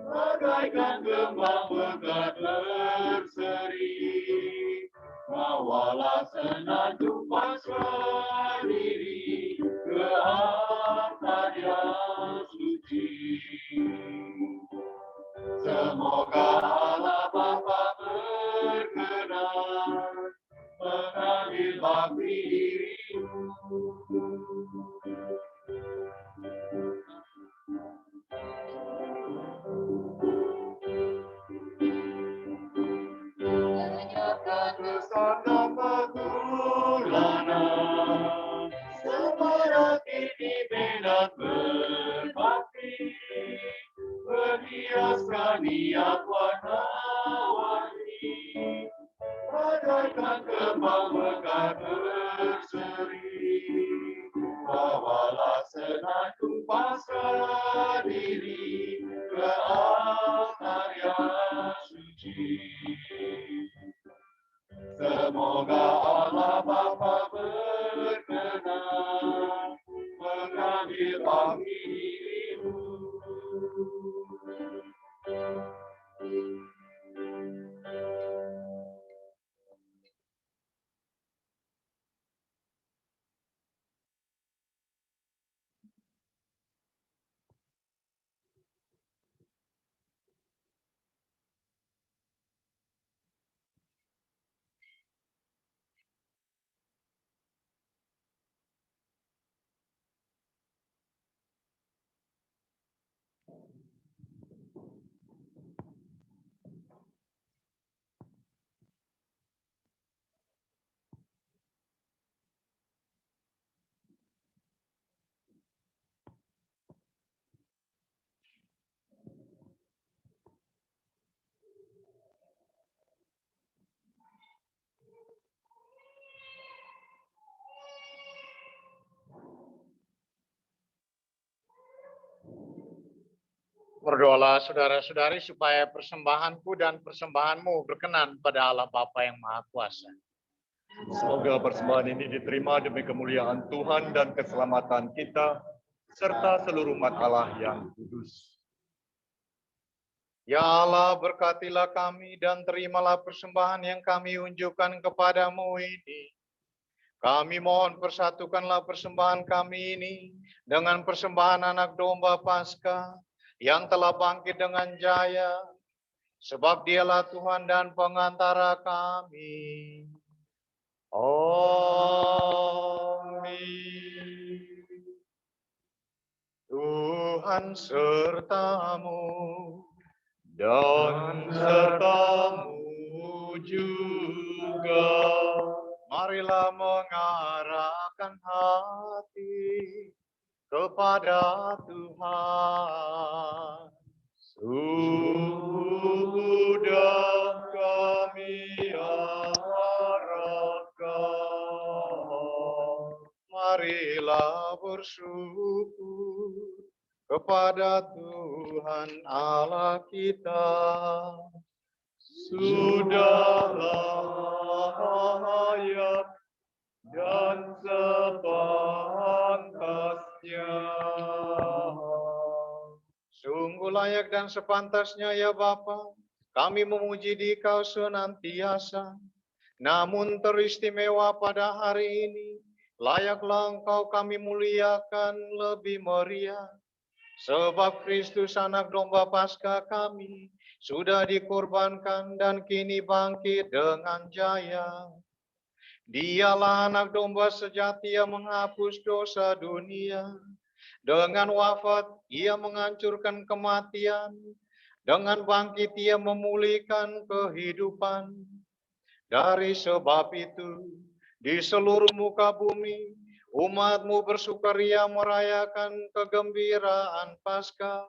S6: bagaikan kembang mekar berseri. Bawalah senandung pasrah diri ke altar yang suci. Semoga Allah Bapa berkenan mengambil bakti dirimu. Lenyapkan kesan nama gulanan, semerati di medan berbakti, berhiaskan niat warna-warni, bagaikan kembang mekar berseri. bagi dirimu.
S3: Berdoalah saudara-saudari supaya persembahanku dan persembahanmu berkenan pada Allah Bapa yang Maha Kuasa.
S6: Semoga persembahan ini diterima demi kemuliaan Tuhan dan keselamatan kita, serta seluruh umat Allah yang kudus.
S3: Ya Allah, berkatilah kami dan terimalah persembahan yang kami unjukkan kepadamu ini. Kami mohon persatukanlah persembahan kami ini dengan persembahan anak domba Paskah yang telah bangkit dengan jaya, sebab dialah Tuhan dan pengantara kami. Amin. Tuhan sertamu dan sertamu juga. Marilah mengarahkan hati kepada Tuhan. Sudah kami harapkan. Marilah bersyukur kepada Tuhan Allah kita. Sudahlah layak dan sepantasnya. Sungguh layak dan sepantasnya ya Bapa, kami memuji Dikau senantiasa. Namun teristimewa pada hari ini, layaklah Engkau kami muliakan lebih meriah. Sebab Kristus anak domba Paskah kami sudah dikorbankan dan kini bangkit dengan jaya. Dialah anak domba sejati yang menghapus dosa dunia. Dengan wafat ia menghancurkan kematian. Dengan bangkit ia memulihkan kehidupan. Dari sebab itu, di seluruh muka bumi, umat-Mu bersukaria merayakan kegembiraan Paskah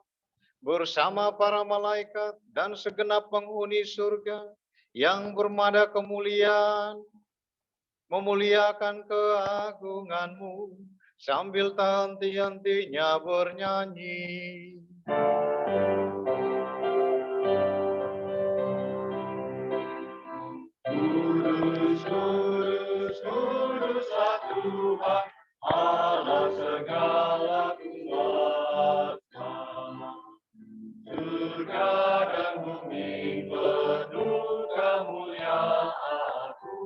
S3: bersama para malaikat dan segenap penghuni surga yang bermada kemuliaan, memuliakan keagungan-Mu sambil tak henti-hentinya bernyanyi.
S6: Kudus, kudus, kuduslah Tuhan, Allah segala kuasa. Surga dan bumi penuh kemuliaan-Mu.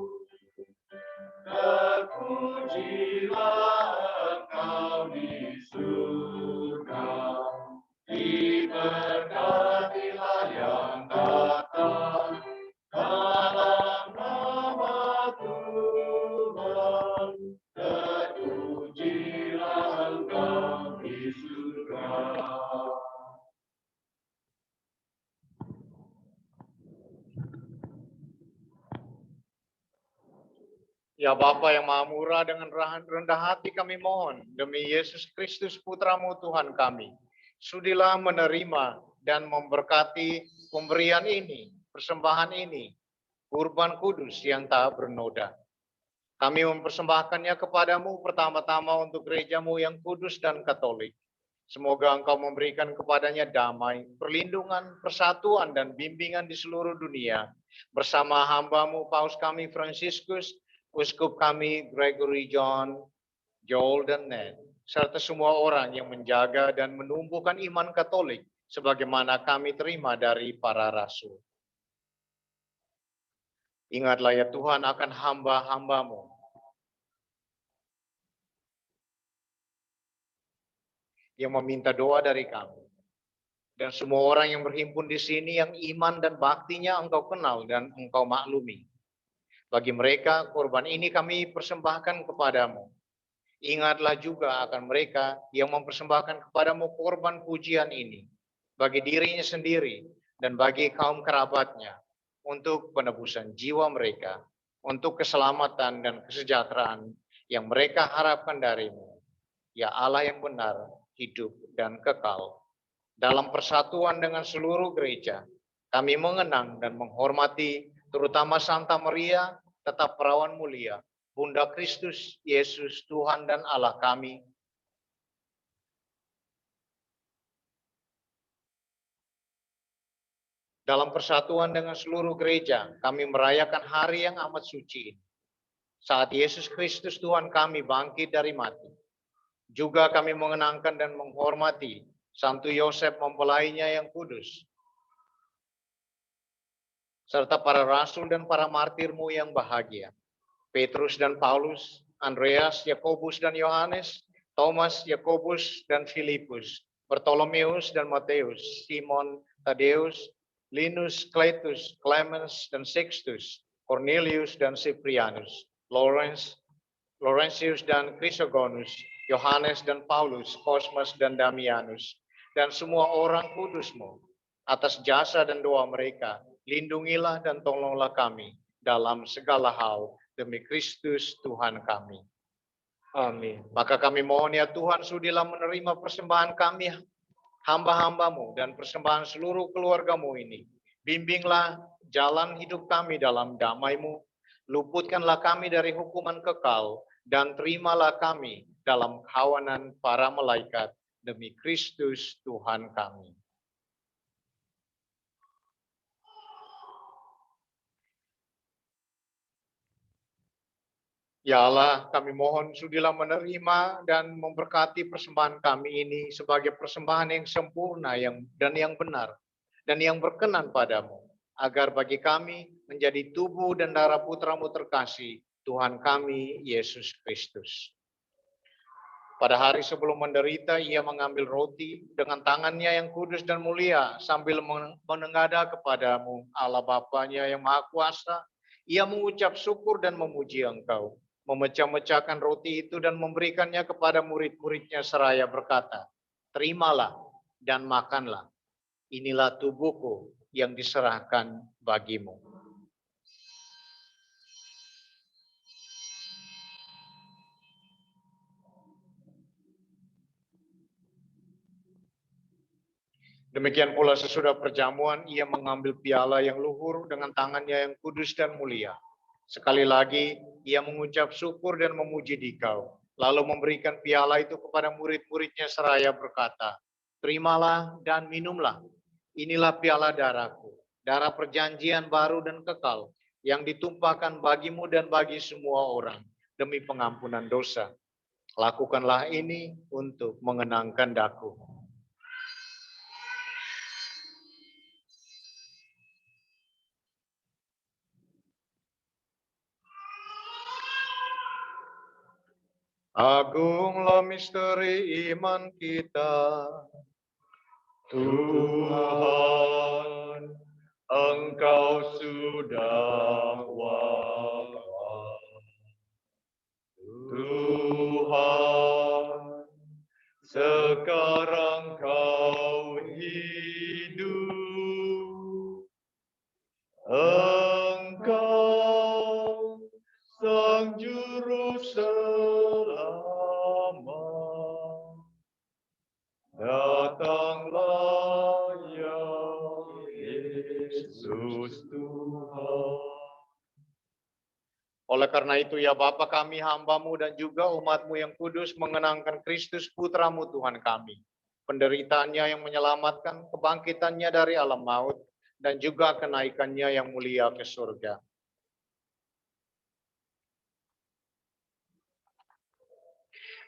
S6: Terpujilah Engkau di surga, diberkatilah yang datang dalam nama Tuhan. Terpujilah Engkau di surga.
S3: Ya Bapa yang Maha Murah, dengan rendah hati kami mohon, demi Yesus Kristus Putra-Mu Tuhan kami, sudilah menerima dan memberkati pemberian ini, persembahan ini, kurban kudus yang tak bernoda. Kami mempersembahkannya kepadamu pertama-tama untuk gereja-Mu yang kudus dan katolik. Semoga Engkau memberikan kepadanya damai, perlindungan, persatuan, dan bimbingan di seluruh dunia. Bersama hamba-Mu Paus kami Fransiskus, Uskup kami Gregory John, Joel, dan Ned, serta semua orang yang menjaga dan menumbuhkan iman Katolik sebagaimana kami terima dari para rasul. Ingatlah ya Tuhan akan hamba-hamba-Mu yang meminta doa dari kami. Dan semua orang yang berhimpun di sini yang iman dan baktinya Engkau kenal dan Engkau maklumi. Bagi mereka, korban ini kami persembahkan kepadamu. Ingatlah juga akan mereka yang mempersembahkan kepadamu korban pujian ini. Bagi dirinya sendiri dan bagi kaum kerabatnya. Untuk penebusan jiwa mereka. Untuk keselamatan dan kesejahteraan yang mereka harapkan darimu. Ya Allah yang benar, hidup dan kekal. Dalam persatuan dengan seluruh gereja, kami mengenang dan menghormati terutama Santa Maria, tetap perawan mulia, Bunda Kristus, Yesus, Tuhan dan Allah kami. Dalam persatuan dengan seluruh gereja, kami merayakan hari yang amat suci ini. Saat Yesus Kristus Tuhan kami bangkit dari mati. Juga kami mengenangkan dan menghormati Santo Yosef mempelainya yang kudus, serta para rasul dan para martirmu yang bahagia, Petrus dan Paulus, Andreas, Yakobus dan Yohanes, Thomas, Yakobus dan Filipus, Bartolomeus dan Matius, Simon, Tadeus, Linus, Cletus, Clemens dan Sixtus, Cornelius dan Cyprianus, Laurentius dan Chrysogonus, Yohanes dan Paulus, Cosmas dan Damianus, dan semua orang kudus-Mu. Atas jasa dan doa mereka, lindungilah dan tolonglah kami dalam segala hal demi Kristus Tuhan kami.
S1: Amin.
S3: Maka kami mohon ya Tuhan, sudilah menerima persembahan kami, hamba-hamba-Mu dan persembahan seluruh keluarga-Mu ini. Bimbinglah jalan hidup kami dalam damai-Mu, luputkanlah kami dari hukuman kekal, dan terimalah kami dalam kawanan para malaikat demi Kristus Tuhan kami. Ya Allah, kami mohon sudilah menerima dan memberkati persembahan kami ini sebagai persembahan yang sempurna dan yang benar dan yang berkenan padamu, agar bagi kami menjadi tubuh dan darah putra-Mu terkasih, Tuhan kami, Yesus Kristus. Pada hari sebelum menderita, ia mengambil roti dengan tangannya yang kudus dan mulia, sambil menengadah kepadamu, Allah Bapanya yang Maha Kuasa, ia mengucap syukur dan memuji Engkau, memecah-mecahkan roti itu dan memberikannya kepada murid-muridnya seraya berkata, terimalah dan makanlah, inilah tubuhku yang diserahkan bagimu. Demikian pula sesudah perjamuan, ia mengambil piala yang luhur dengan tangannya yang kudus dan mulia. Sekali lagi, ia mengucap syukur dan memuji Dikau, lalu memberikan piala itu kepada murid-muridnya seraya berkata, terimalah dan minumlah, inilah piala darahku, darah perjanjian baru dan kekal, yang ditumpahkan bagimu dan bagi semua orang, demi pengampunan dosa. Lakukanlah ini untuk mengenangkan Daku. Agunglah misteri iman kita.
S6: Tuhan, Engkau sudah wafat. Tuhan, sekarang Kau hidup. Engkau Sang Juru Selamat, datanglah ya Yesus Tuhan.
S3: Oleh karena itu ya Bapa kami, hamba-Mu dan juga umat-Mu yang kudus mengenangkan Kristus Putra-Mu Tuhan kami. Penderitaannya yang menyelamatkan, kebangkitannya dari alam maut, dan juga kenaikannya yang mulia ke surga.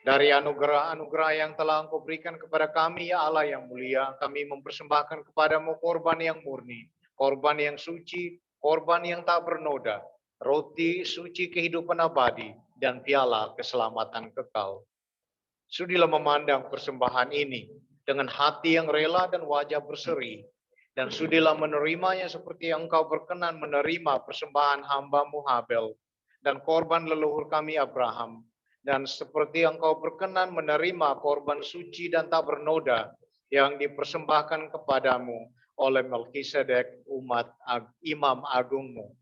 S3: Dari anugerah-anugerah yang telah Engkau berikan kepada kami, ya Allah yang mulia, kami mempersembahkan kepadamu korban yang murni, korban yang suci, korban yang tak bernoda, roti suci kehidupan abadi, dan piala keselamatan kekal. Sudilah memandang persembahan ini dengan hati yang rela dan wajah berseri, dan sudilah menerimanya seperti yang Engkau berkenan menerima persembahan hamba-Mu Habel dan korban leluhur kami Abraham, dan seperti Engkau berkenan menerima korban suci dan tak bernoda yang dipersembahkan kepadamu oleh Melkisedek imam agungmu.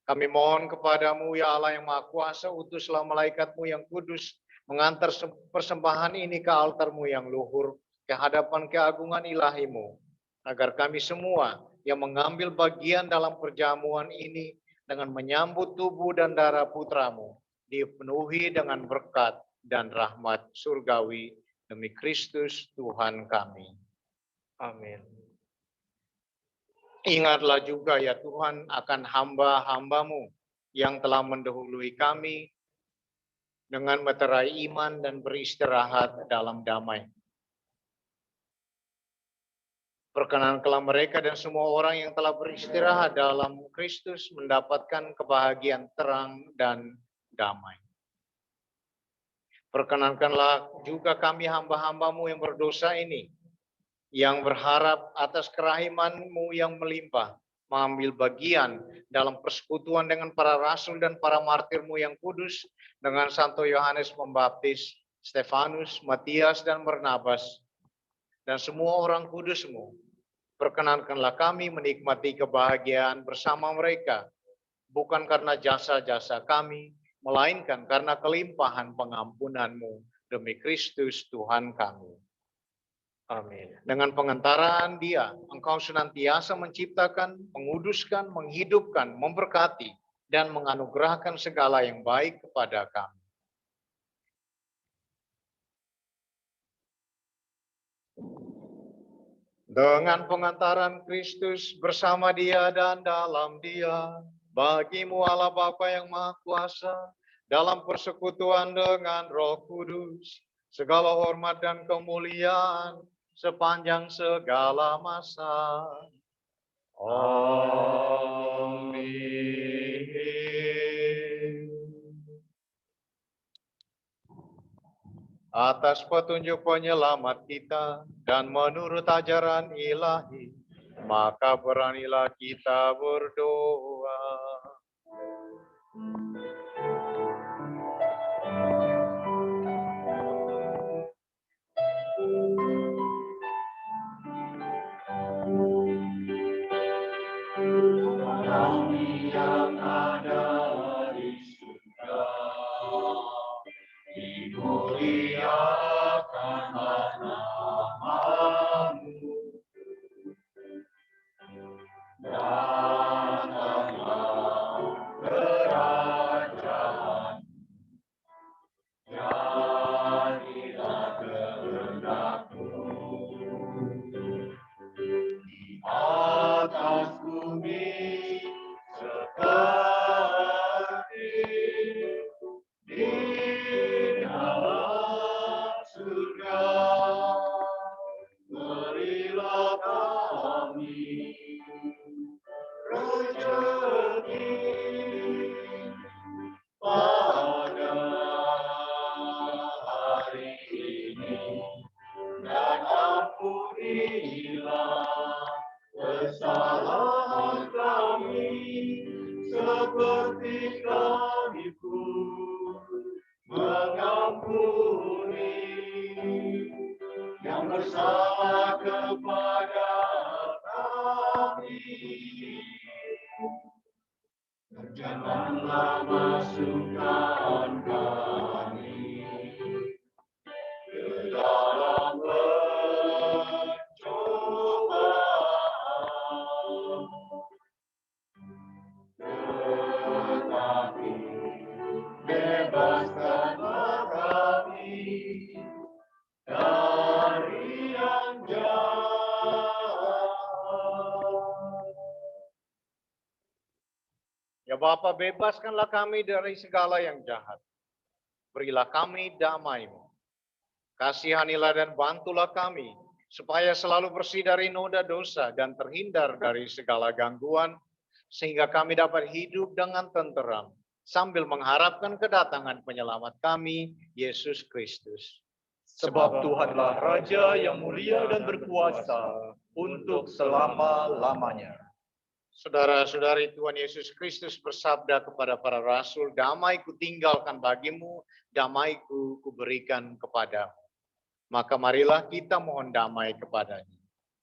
S3: Kami mohon kepadamu, ya Allah yang Maha Kuasa, utuslah malaikatmu yang kudus mengantar persembahan ini ke altarmu yang luhur, ke hadapan keagungan ilahimu, agar kami semua yang mengambil bagian dalam perjamuan ini dengan menyambut tubuh dan darah putramu, dipenuhi dengan berkat dan rahmat surgawi demi Kristus Tuhan kami.
S1: Amin.
S3: Ingatlah juga ya Tuhan akan hamba-hamba-Mu yang telah mendahului kami dengan meterai iman dan beristirahat dalam damai. Perkenankanlah mereka dan semua orang yang telah beristirahat dalam Kristus mendapatkan kebahagiaan terang dan damai. Perkenankanlah juga kami hamba-hamba-Mu yang berdosa ini, yang berharap atas kerahiman-Mu yang melimpah, mengambil bagian dalam persekutuan dengan para rasul dan para martir-Mu yang kudus, dengan Santo Yohanes Pembaptis, Stefanus, Matias, dan Barnabas, dan semua orang kudus-Mu. Perkenankanlah kami menikmati kebahagiaan bersama mereka, bukan karena jasa-jasa kami, melainkan karena kelimpahan pengampunan-Mu demi Kristus Tuhan kami.
S1: Amin.
S3: Dengan pengantaraan Dia, Engkau senantiasa menciptakan, menguduskan, menghidupkan, memberkati, dan menganugerahkan segala yang baik kepada kami. Dengan pengantaran Kristus bersama Dia dan dalam Dia, bagimu Allah Bapa yang Maha Kuasa, dalam persekutuan dengan Roh Kudus, segala hormat dan kemuliaan sepanjang segala masa. Amin. Atas petunjuk penyelamat kita dan menurut ajaran ilahi, maka beranilah kita berdoa. Kami yang ada di surga, dimuliakanlah nama-Mu. Datanglah kerajaan, jadilah kehendak-Mu di atas bumi seperti di dalam surga. Berilah kami rezeki pada hari ini, dan ampunilah kesalahan kami seperti kami pun mengampuni yang bersalah kepada kami. Janganlah masukkan kami ke dalam pencobaan, tetapi bebaskanlah kami dari yang jahat. Ya Bapa, bebaskanlah kami dari segala yang jahat. berilah kami damai-Mu. Kasihanilah dan bantulah kami, supaya selalu bersih dari noda dosa dan terhindar dari segala gangguan, sehingga kami dapat hidup dengan tenteram, sambil mengharapkan kedatangan penyelamat kami, Yesus Kristus.
S6: Sebab Tuhanlah Raja yang mulia dan berkuasa untuk selama-lamanya.
S3: Saudara-saudari, Tuhan Yesus Kristus bersabda kepada para rasul, damai ku tinggalkan bagimu, damai ku berikan kepadamu. Maka marilah kita mohon damai kepadanya.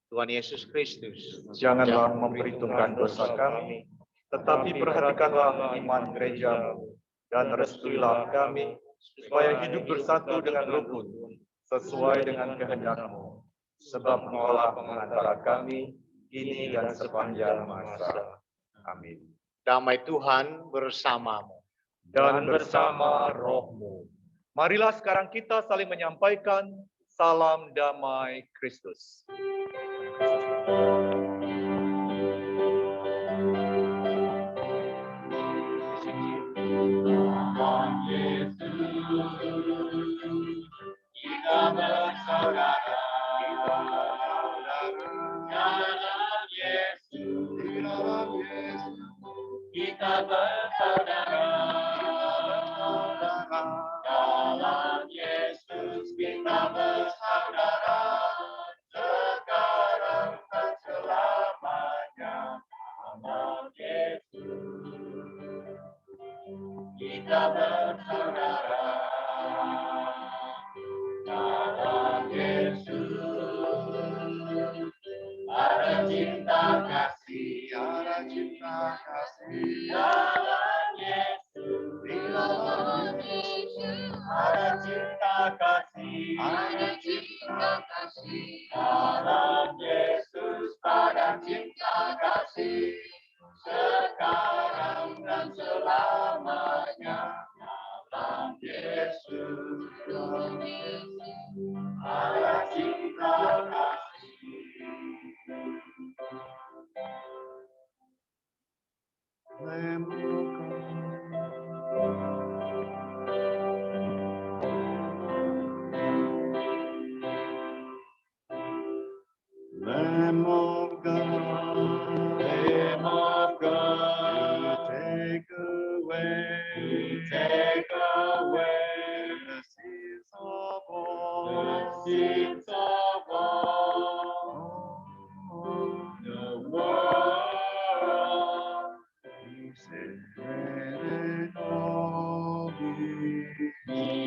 S3: Tuhan Yesus Kristus,
S6: Janganlah memperhitungkan dosa kami, tetapi perhatikanlah iman gereja-Mu, dan restuilah kami, supaya hidup bersatu dengan rukun, sesuai dengan kehendak-Mu. Sebab Engkaulah pengantara kami, kini dan sepanjang masa. Amin.
S3: damai Tuhan bersamamu.
S6: Dan bersama roh-Mu. Marilah sekarang kita saling menyampaikan salam damai Kristus.
S3: Kita bersaudara dalam Yesus. Kita bersaudara dalam Yesus. Kita bersaudara sekarang dan selamanya dalam Yesus. Kita bersaudara dalam Yesus. Ada cinta kasih, ada cinta kasih dalam Yesus. Di dalam Yesus ada cinta kasih, ada cinta kasih dalam Yesus. Ada cinta kasih sekarang dan selamanya dalam Yesus. Ada cinta kasih. Lamb of God, Lamb of God, you take away the sins of all, the world.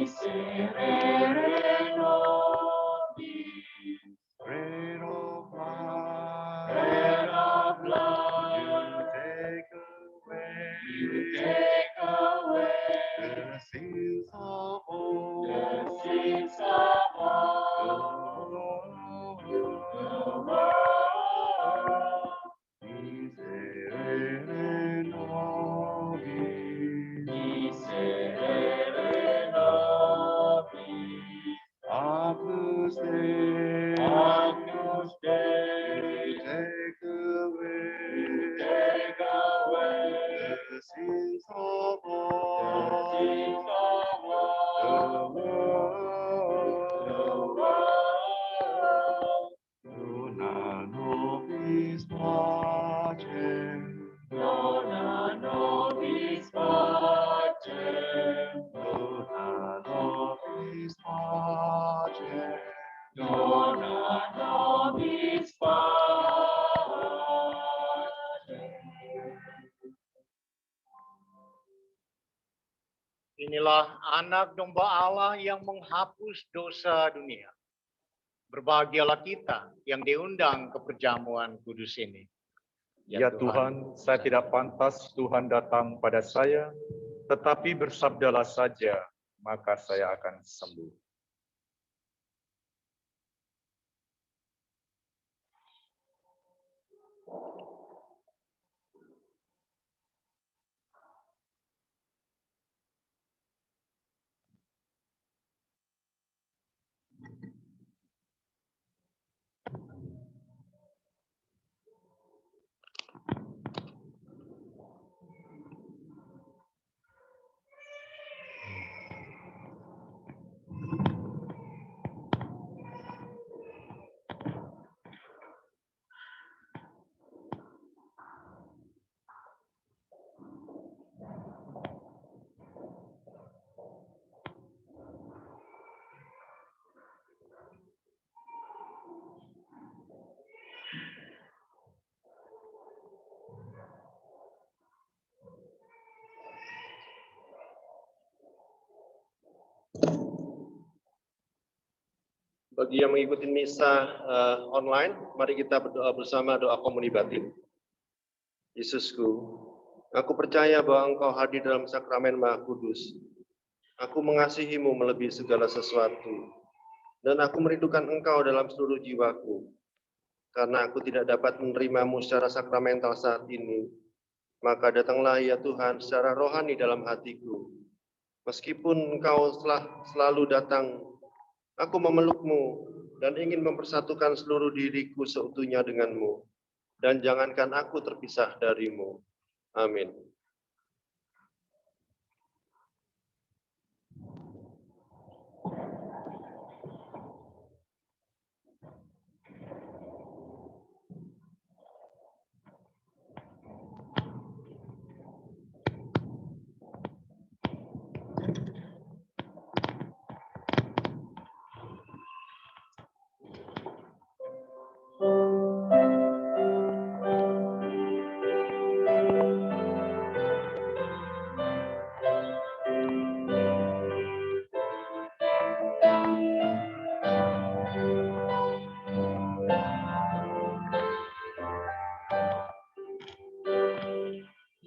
S3: Miserere nobis, bread of life, you take away the sins of all, the world. Miserere nobis, Agnus Dei, you take away the sins of all, the world. Dona nobis pacem, dona nobis pacem, dona nobis pacem, dona nobis pacem. Inilah anak domba Allah yang menghapus dosa dunia. Berbahagialah kita yang diundang ke perjamuan kudus ini.
S6: Ya Tuhan, saya tidak pantas Tuhan datang pada saya, tetapi bersabdalah saja, maka saya akan sembuh.
S8: Bagi yang mengikuti misa online, mari kita berdoa bersama doa komuni batin. Yesusku, aku percaya bahwa Engkau hadir dalam sakramen Maha Kudus. Aku mengasihi-Mu melebihi segala sesuatu, dan aku merindukan Engkau dalam seluruh jiwaku. Karena aku tidak dapat menerima-Mu secara sakramental saat ini, maka datanglah ya Tuhan secara rohani dalam hatiku. Meskipun Engkau selalu datang, aku memeluk-Mu dan ingin mempersatukan seluruh diriku seutuhnya dengan-Mu. Dan jangankan aku terpisah dari-Mu. Amin.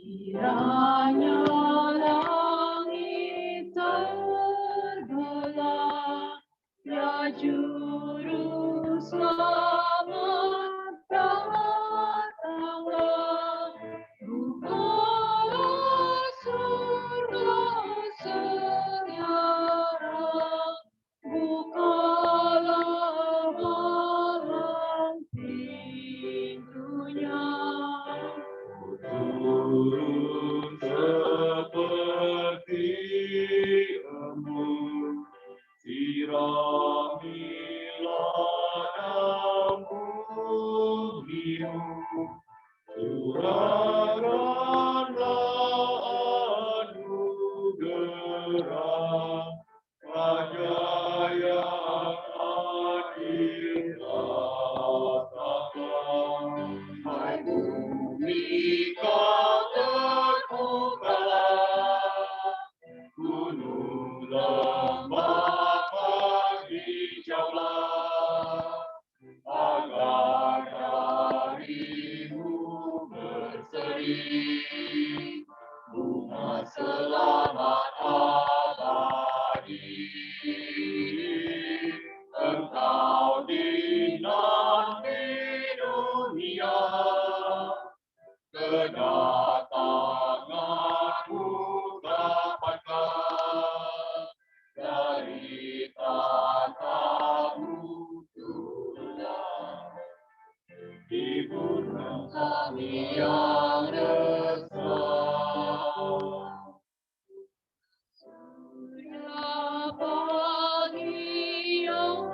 S9: Kiranya langit terbelah, ya Juru Selamat datanglah. Bukalah surga senyara, bukalah malam pintunya.
S6: Turun seperti embun, siramilah bumi-Mu, curahkanlah anugerah, Raja yang adil datanglah. Hai bumi kau terbukalah, gunung lembah menghijaulah, agar darimu berseri bunga selamat abadi. Engkau dinanti dunia, kedatanganmu dapatkan dari tatamu turunlah di gunung kami yang resah.
S9: Surya pagi yang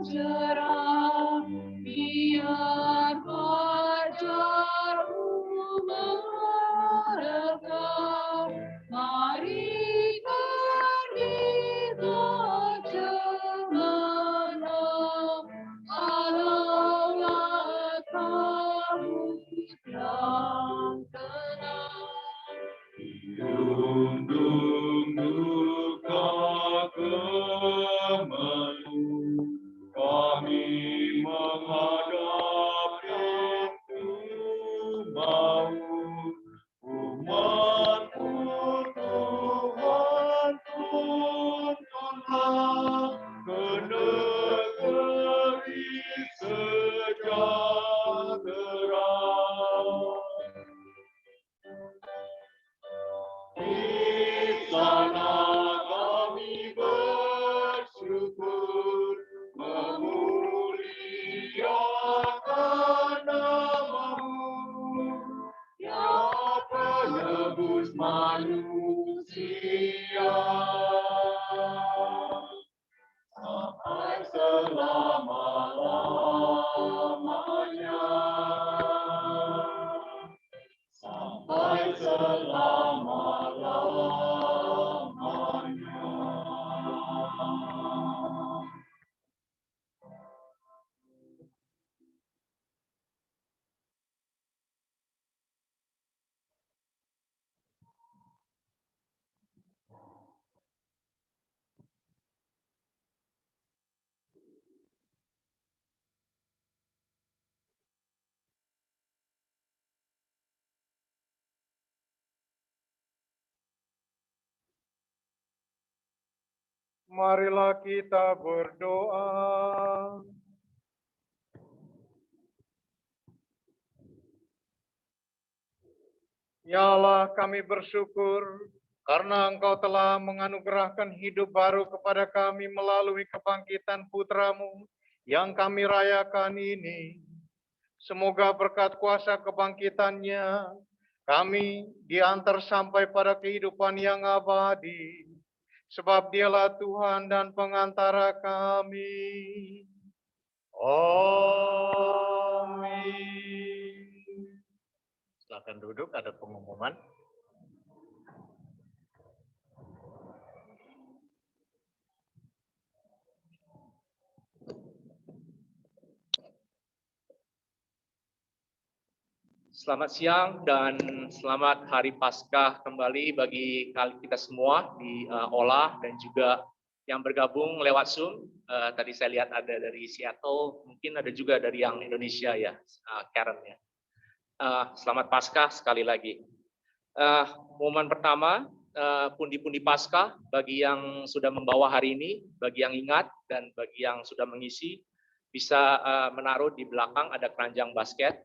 S9: cerah, biar fajarmu merekah. Mari kita cemana, alaulah kamu
S3: Marilah kita berdoa. Ya Allah, kami bersyukur karena Engkau telah menganugerahkan hidup baru kepada kami melalui kebangkitan Putra-Mu yang kami rayakan ini. Semoga berkat kuasa kebangkitannya, kami diantar sampai pada kehidupan yang abadi. Sebab Dialah Tuhan dan pengantara kami. Amin. Silakan duduk, ada pengumuman.
S1: Selamat siang dan selamat Hari Paskah kembali bagi kita semua di Olah dan juga yang bergabung lewat Zoom. Tadi saya lihat ada dari Seattle, mungkin ada juga dari yang Indonesia ya, Karen ya. Selamat Paskah sekali lagi. Momen pertama, pundi-pundi Paskah bagi yang sudah membawa hari ini, bagi yang ingat dan bagi yang sudah mengisi, bisa menaruh di belakang ada keranjang basket.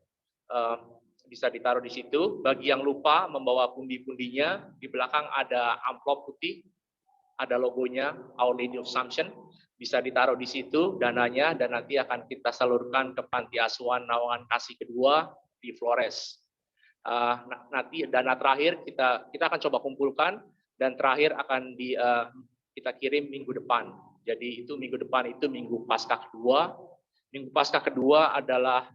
S1: Bisa ditaruh di situ. Bagi yang lupa membawa pundi-pundinya, di belakang ada amplop putih, ada logonya Our Lady of Assumption, bisa ditaruh di situ dananya dan nanti akan kita salurkan ke Panti Asuhan Nawangan Kasih Kedua di Flores. Nanti dana terakhir kita akan coba kumpulkan dan terakhir akan kita kirim minggu depan. Jadi itu minggu depan itu Minggu Paskah kedua. Minggu Paskah kedua adalah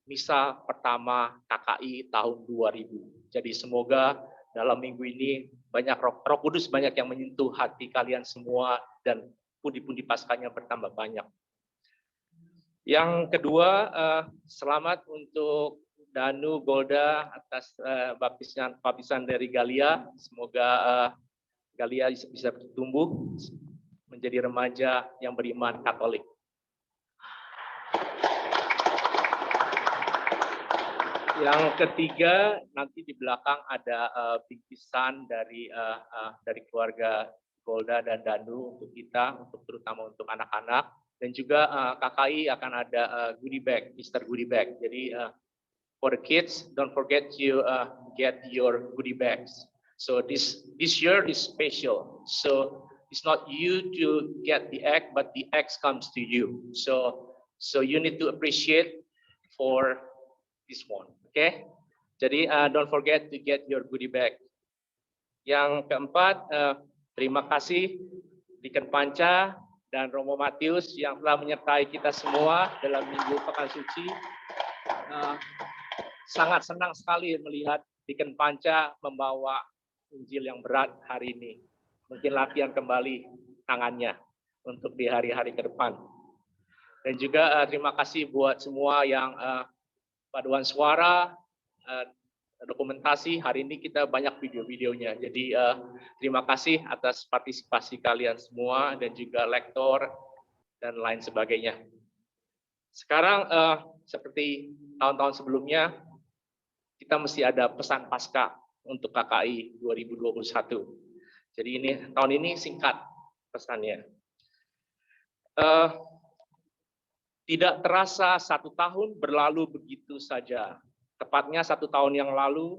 S1: misa pertama KKI tahun 2000. Jadi semoga dalam minggu ini banyak Roh Kudus banyak yang menyentuh hati kalian semua dan pundi-pundi Paskahnya bertambah banyak. Yang kedua, selamat untuk Danu Golda atas baptisan dari Galia. Semoga Galia bisa bertumbuh menjadi remaja yang beriman Katolik. Yang ketiga, nanti di belakang ada bingkisan dari keluarga Golda dan Danu untuk kita, terutama untuk anak-anak, dan juga KKI akan ada goodie bag, Easter goodie bag. Jadi for the kids, don't forget to get your goodie bags. So this year is special. So it's not you to get the egg, but the egg comes to you. So you need to appreciate for this one. Oke, jadi don't forget to get your goodie bag. Yang keempat, terima kasih Deacon Panca dan Romo Matius yang telah menyertai kita semua dalam Minggu Pekan Suci. Sangat senang sekali melihat Deacon Panca membawa Injil yang berat hari ini. Mungkin latihan kembali tangannya untuk di hari-hari ke depan. Dan juga terima kasih buat semua yang paduan suara, dokumentasi, hari ini kita banyak video-videonya. Jadi terima kasih atas partisipasi kalian semua dan juga lektor dan lain sebagainya. Sekarang seperti tahun-tahun sebelumnya, kita mesti ada pesan Paskah untuk KKI 2021. Jadi tahun ini singkat pesannya. Tidak terasa 1 tahun berlalu begitu saja. Tepatnya 1 tahun yang lalu,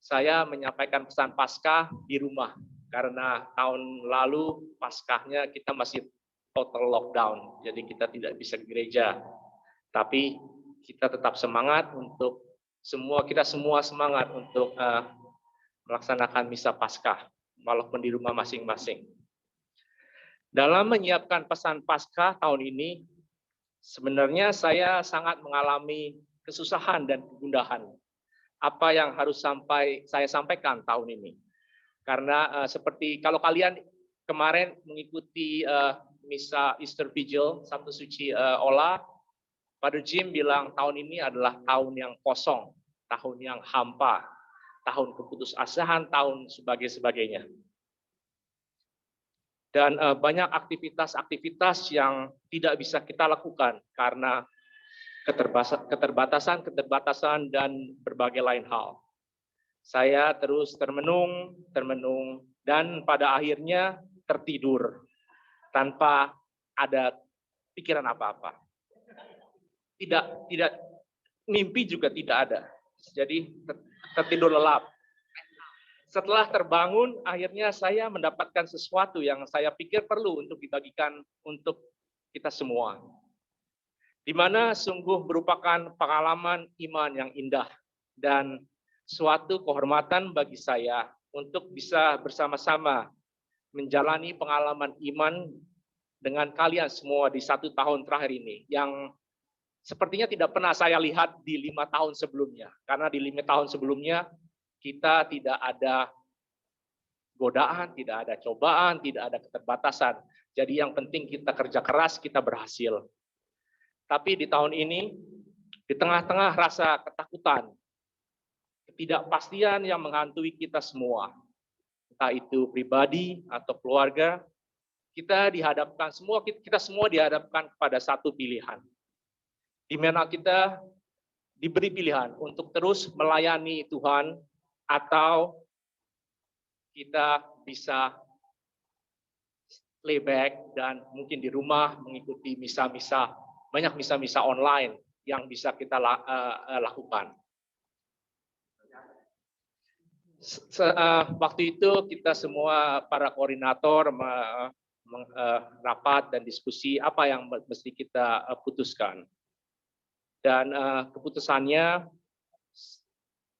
S1: saya menyampaikan pesan Paskah di rumah. Karena tahun lalu Paskahnya kita masih total lockdown. Jadi kita tidak bisa ke gereja. Tapi kita tetap semangat untuk kita semua semangat untuk melaksanakan misa Paskah. Walaupun di rumah masing-masing. Dalam menyiapkan pesan Paskah tahun ini, sebenarnya saya sangat mengalami kesusahan dan kegundahan. Apa yang harus saya sampaikan tahun ini. Karena seperti kalau kalian kemarin mengikuti misa Easter Vigil, Sabtu Suci Olah, Father Jim bilang tahun ini adalah tahun yang kosong, tahun yang hampa, tahun keputusasaan, tahun sebagainya. Dan banyak aktivitas-aktivitas yang tidak bisa kita lakukan karena keterbatasan dan berbagai lain hal. Saya terus termenung, dan pada akhirnya tertidur tanpa ada pikiran apa-apa. Tidak mimpi juga tidak ada. Jadi tertidur lelap. Setelah terbangun, akhirnya saya mendapatkan sesuatu yang saya pikir perlu untuk dibagikan untuk kita semua. Di mana sungguh merupakan pengalaman iman yang indah dan suatu kehormatan bagi saya untuk bisa bersama-sama menjalani pengalaman iman dengan kalian semua di 1 tahun terakhir ini, yang sepertinya tidak pernah saya lihat di 5 tahun sebelumnya. Karena di 5 tahun sebelumnya kita tidak ada godaan, tidak ada cobaan, tidak ada keterbatasan. Jadi yang penting kita kerja keras, kita berhasil. Tapi di tahun ini, di tengah-tengah rasa ketakutan, ketidakpastian yang menghantui kita semua, entah itu pribadi atau keluarga, kita semua dihadapkan kepada satu pilihan, di mana kita diberi pilihan untuk terus melayani Tuhan atau kita bisa lay back dan mungkin di rumah mengikuti misa-misa, banyak misa-misa online yang bisa kita lakukan. Waktu itu kita semua para koordinator rapat dan diskusi apa yang mesti kita putuskan. Dan keputusannya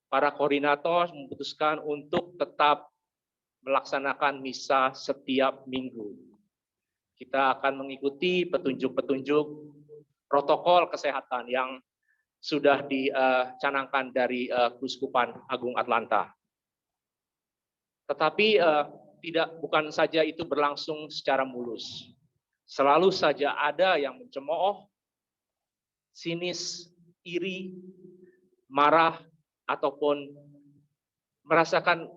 S1: para koordinator memutuskan untuk tetap melaksanakan misa setiap minggu. Kita akan mengikuti petunjuk-petunjuk protokol kesehatan yang sudah dicanangkan dari Keuskupan Agung Atlanta. Tetapi bukan saja itu berlangsung secara mulus. Selalu saja ada yang mencemooh, sinis, iri, marah, ataupun merasakan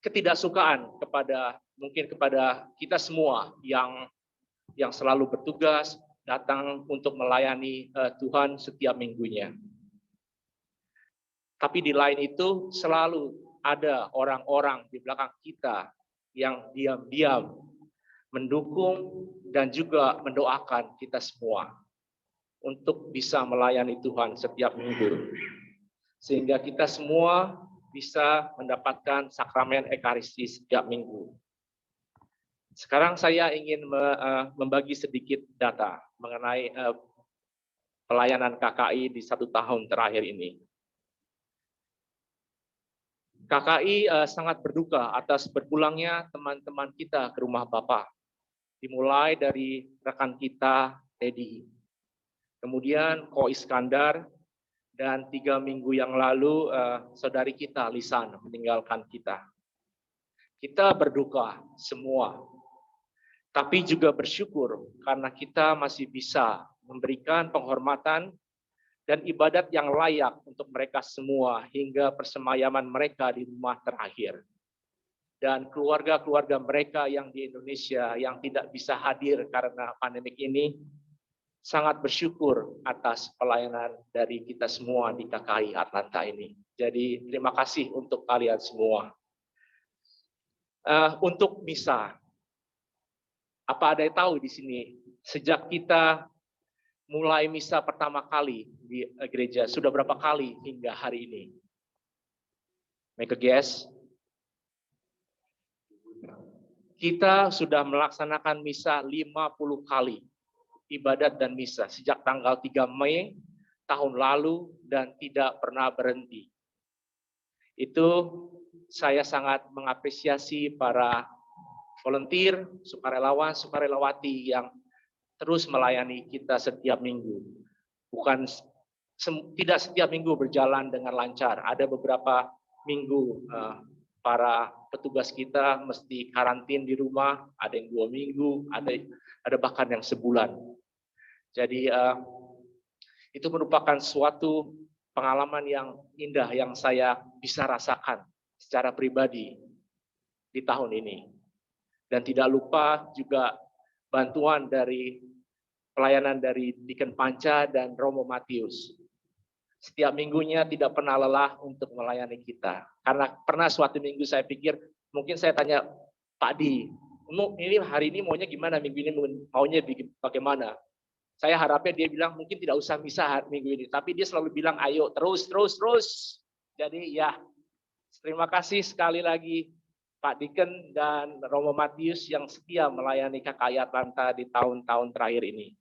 S1: ketidaksukaan kepada kita semua yang selalu bertugas datang untuk melayani Tuhan setiap minggunya. Tapi di lain itu selalu ada orang-orang di belakang kita yang diam-diam mendukung dan juga mendoakan kita semua untuk bisa melayani Tuhan setiap minggu. Sehingga kita semua bisa mendapatkan sakramen Ekaristi setiap minggu. Sekarang saya ingin membagi sedikit data mengenai pelayanan KKI di 1 tahun terakhir ini. KKI sangat berduka atas berpulangnya teman-teman kita ke rumah Bapak. Dimulai dari rekan kita Teddy, kemudian Ko Iskandar, dan 3 minggu yang lalu saudari kita Lisan meninggalkan kita. Kita berduka semua, tapi juga bersyukur karena kita masih bisa memberikan penghormatan dan ibadat yang layak untuk mereka semua hingga persemayaman mereka di rumah terakhir. Dan keluarga-keluarga mereka yang di Indonesia yang tidak bisa hadir karena pandemik ini, sangat bersyukur atas pelayanan dari kita semua di KKI Atlanta ini. Jadi terima kasih untuk kalian semua. Untuk misa, apa ada yang tahu di sini? Sejak kita mulai misa pertama kali di gereja, sudah berapa kali hingga hari ini? Make a guess. Kita sudah melaksanakan misa 50 kali. Ibadat dan misa sejak tanggal 3 Mei tahun lalu dan tidak pernah berhenti. Itu saya sangat mengapresiasi para volunteer, sukarelawan, sukarelawati yang terus melayani kita setiap minggu. Tidak setiap minggu berjalan dengan lancar. Ada beberapa minggu para petugas kita mesti karantin di rumah, ada yang 2 minggu, ada bahkan yang sebulan. Jadi itu merupakan suatu pengalaman yang indah yang saya bisa rasakan secara pribadi di tahun ini. Dan tidak lupa juga bantuan dari pelayanan dari Deacon Panca dan Romo Matius. Setiap minggunya tidak pernah lelah untuk melayani kita. Karena pernah suatu minggu saya pikir, mungkin saya tanya Pak Di, Ini hari ini maunya gimana, minggu ini maunya bagaimana. Saya harapnya dia bilang mungkin tidak usah misa minggu ini, tapi dia selalu bilang ayo terus. Jadi ya, terima kasih sekali lagi Pak Diken dan Romo Matius yang setia melayani KKI Atlanta di tahun-tahun terakhir ini.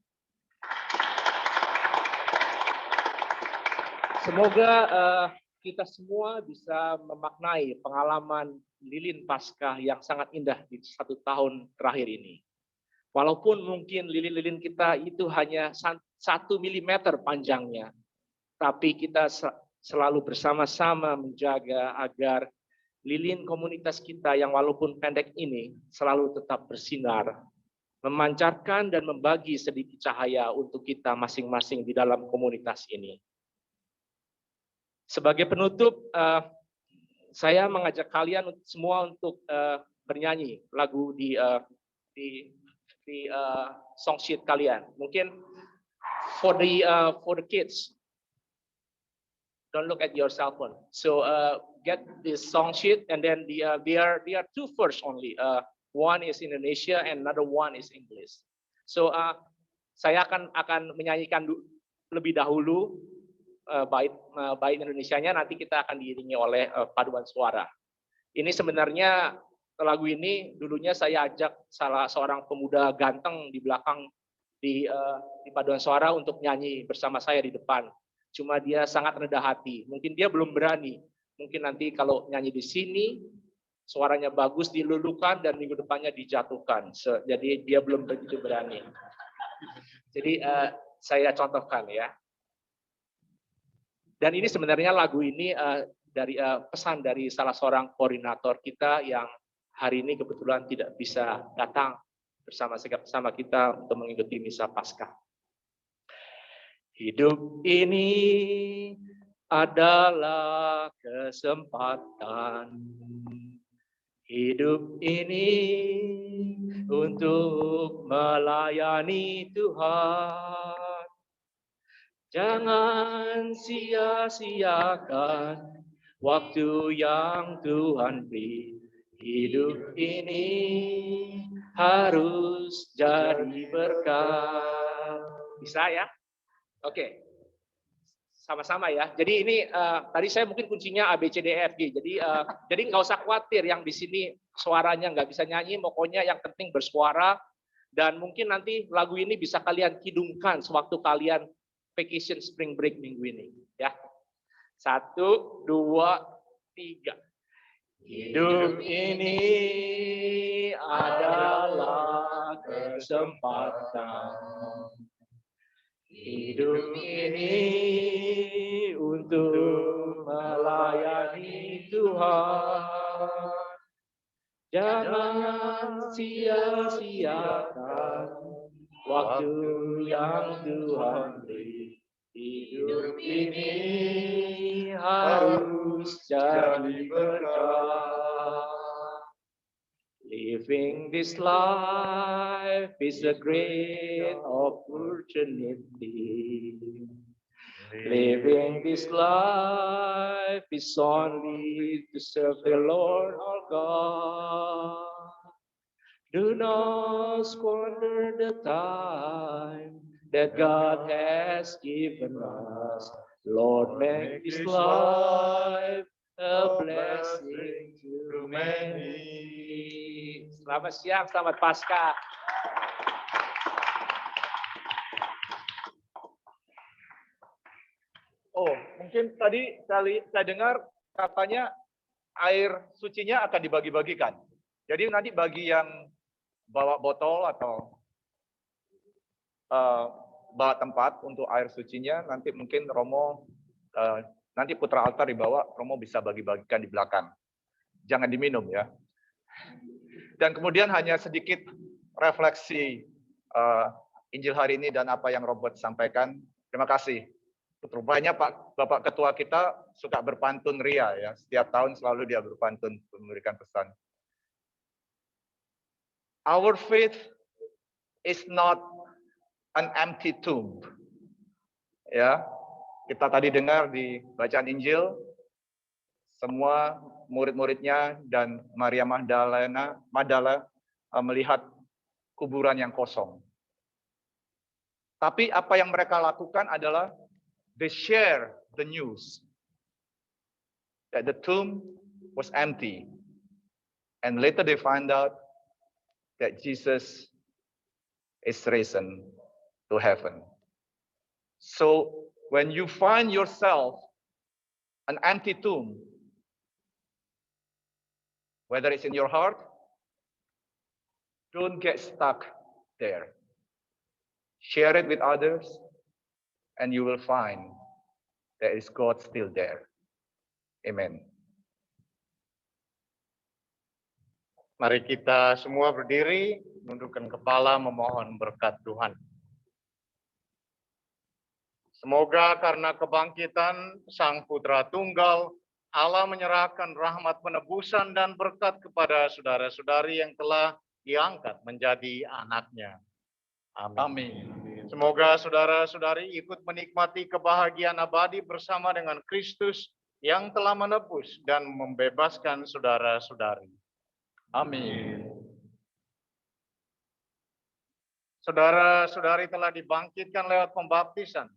S1: Semoga kita semua bisa memaknai pengalaman lilin Paskah yang sangat indah di 1 tahun terakhir ini. Walaupun mungkin lilin-lilin kita itu hanya 1 milimeter panjangnya, tapi kita selalu bersama-sama menjaga agar lilin komunitas kita yang walaupun pendek ini selalu tetap bersinar, memancarkan dan membagi sedikit cahaya untuk kita masing-masing di dalam komunitas ini. Sebagai penutup, saya mengajak kalian semua untuk bernyanyi lagu di song sheet kalian. Mungkin for the kids, don't look at your cell phone. So get this song sheet, and then there are 2 verse only. One is Indonesia and another one is English. So saya akan menyanyikan lebih dahulu bait Indonesianya, nanti kita akan diiringi oleh paduan suara. Ini sebenarnya lagu ini dulunya saya ajak salah seorang pemuda ganteng di belakang di paduan suara untuk nyanyi bersama saya di depan. Cuma dia sangat rendah hati. Mungkin dia belum berani. Mungkin nanti kalau nyanyi di sini suaranya bagus dilulukan dan minggu depannya dijatuhkan. Jadi dia belum begitu berani. Jadi saya contohkan ya. Dan ini sebenarnya lagu ini dari pesan dari salah seorang koordinator kita yang hari ini kebetulan tidak bisa datang bersama kita untuk mengikuti misa Paskah. Hidup ini adalah kesempatan. Hidup ini untuk melayani Tuhan. Jangan sia-siakan waktu yang Tuhan beri. Hidup ini harus jadi berkat. Bisa ya? Oke. Sama-sama ya. Jadi ini tadi saya mungkin kuncinya A, B, C, D, E, F, G. Jadi nggak usah khawatir yang di sini suaranya nggak bisa nyanyi. Pokoknya yang penting bersuara. Dan mungkin nanti lagu ini bisa kalian kidungkan sewaktu kalian vacation spring break minggu ini, ya. 1, 2, 3. Hidup ini adalah kesempatan. Hidup ini untuk melayani Tuhan. Jangan sia-siakan waktu yang Tuhan beri. Hidup ini harus jadi berkat. Living this life is a great opportunity. Living this life is only to serve the Lord our God. Do not squander the time that God has given us. Lord, make this life a blessing to many. Selamat siang, selamat Paskah.
S2: Oh, mungkin tadi saya dengar katanya air sucinya akan dibagi-bagikan. Jadi nanti bagi yang bawa botol atau bawa tempat untuk air sucinya, nanti mungkin Romo, nanti putra altar dibawa, Romo bisa bagi-bagikan di belakang. Jangan diminum ya. Dan kemudian hanya sedikit refleksi Injil hari ini dan apa yang Robert sampaikan. Terima kasih. Rupanya Bapak Ketua kita suka berpantun ria ya. Setiap tahun selalu dia berpantun memberikan pesan. Our faith is not an empty tomb. Ya, kita tadi dengar di bacaan Injil, semua murid-muridnya dan Maria Magdalena melihat kuburan yang kosong. Tapi apa yang mereka lakukan adalah they share the news that the tomb was empty. And later they find out that Jesus is risen to heaven. So when you find yourself an empty tomb, whether it's in your heart, don't get stuck there. Share it with others, and you will find there is God still there. Amen.
S3: Mari kita semua berdiri, menundukkan kepala, memohon berkat Tuhan. Semoga karena kebangkitan Sang Putra Tunggal, Allah menyerahkan rahmat penebusan dan berkat kepada saudara-saudari yang telah diangkat menjadi anak-Nya. Amin. Semoga saudara-saudari ikut menikmati kebahagiaan abadi bersama dengan Kristus yang telah menebus dan membebaskan saudara-saudari.
S2: Amin.
S3: Saudara-saudari telah dibangkitkan lewat pembaptisan.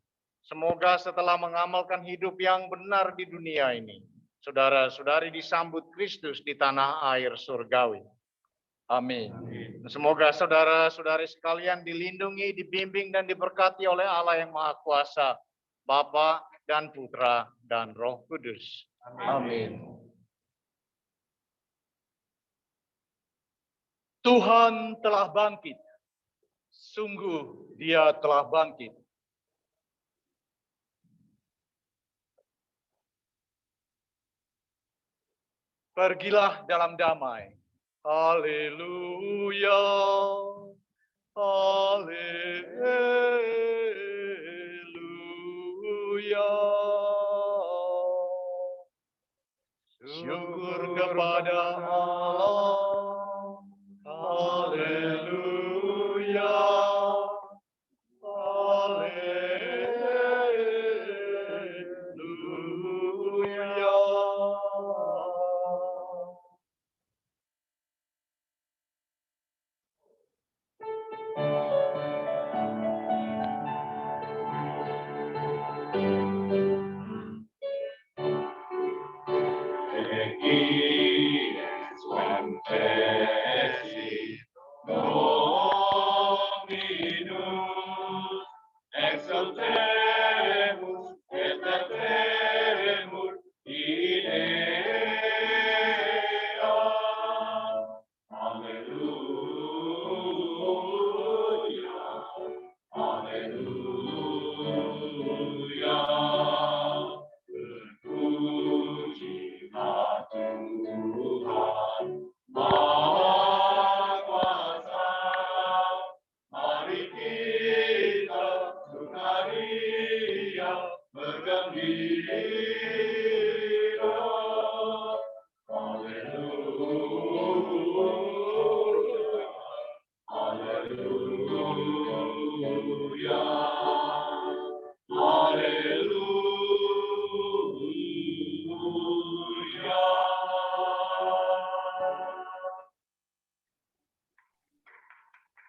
S3: Semoga setelah mengamalkan hidup yang benar di dunia ini, saudara-saudari disambut Kristus di tanah air surgawi.
S2: Amin.
S3: Semoga saudara-saudari sekalian dilindungi, dibimbing, dan diberkati oleh Allah yang Maha Kuasa, Bapa dan Putra dan Roh Kudus.
S2: Amin. Tuhan telah bangkit. Sungguh Dia telah bangkit. Pergilah dalam damai. Haleluya. Haleluya. Syukur kepada Allah. Haleluya.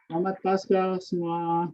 S10: Selamat Paskah semua.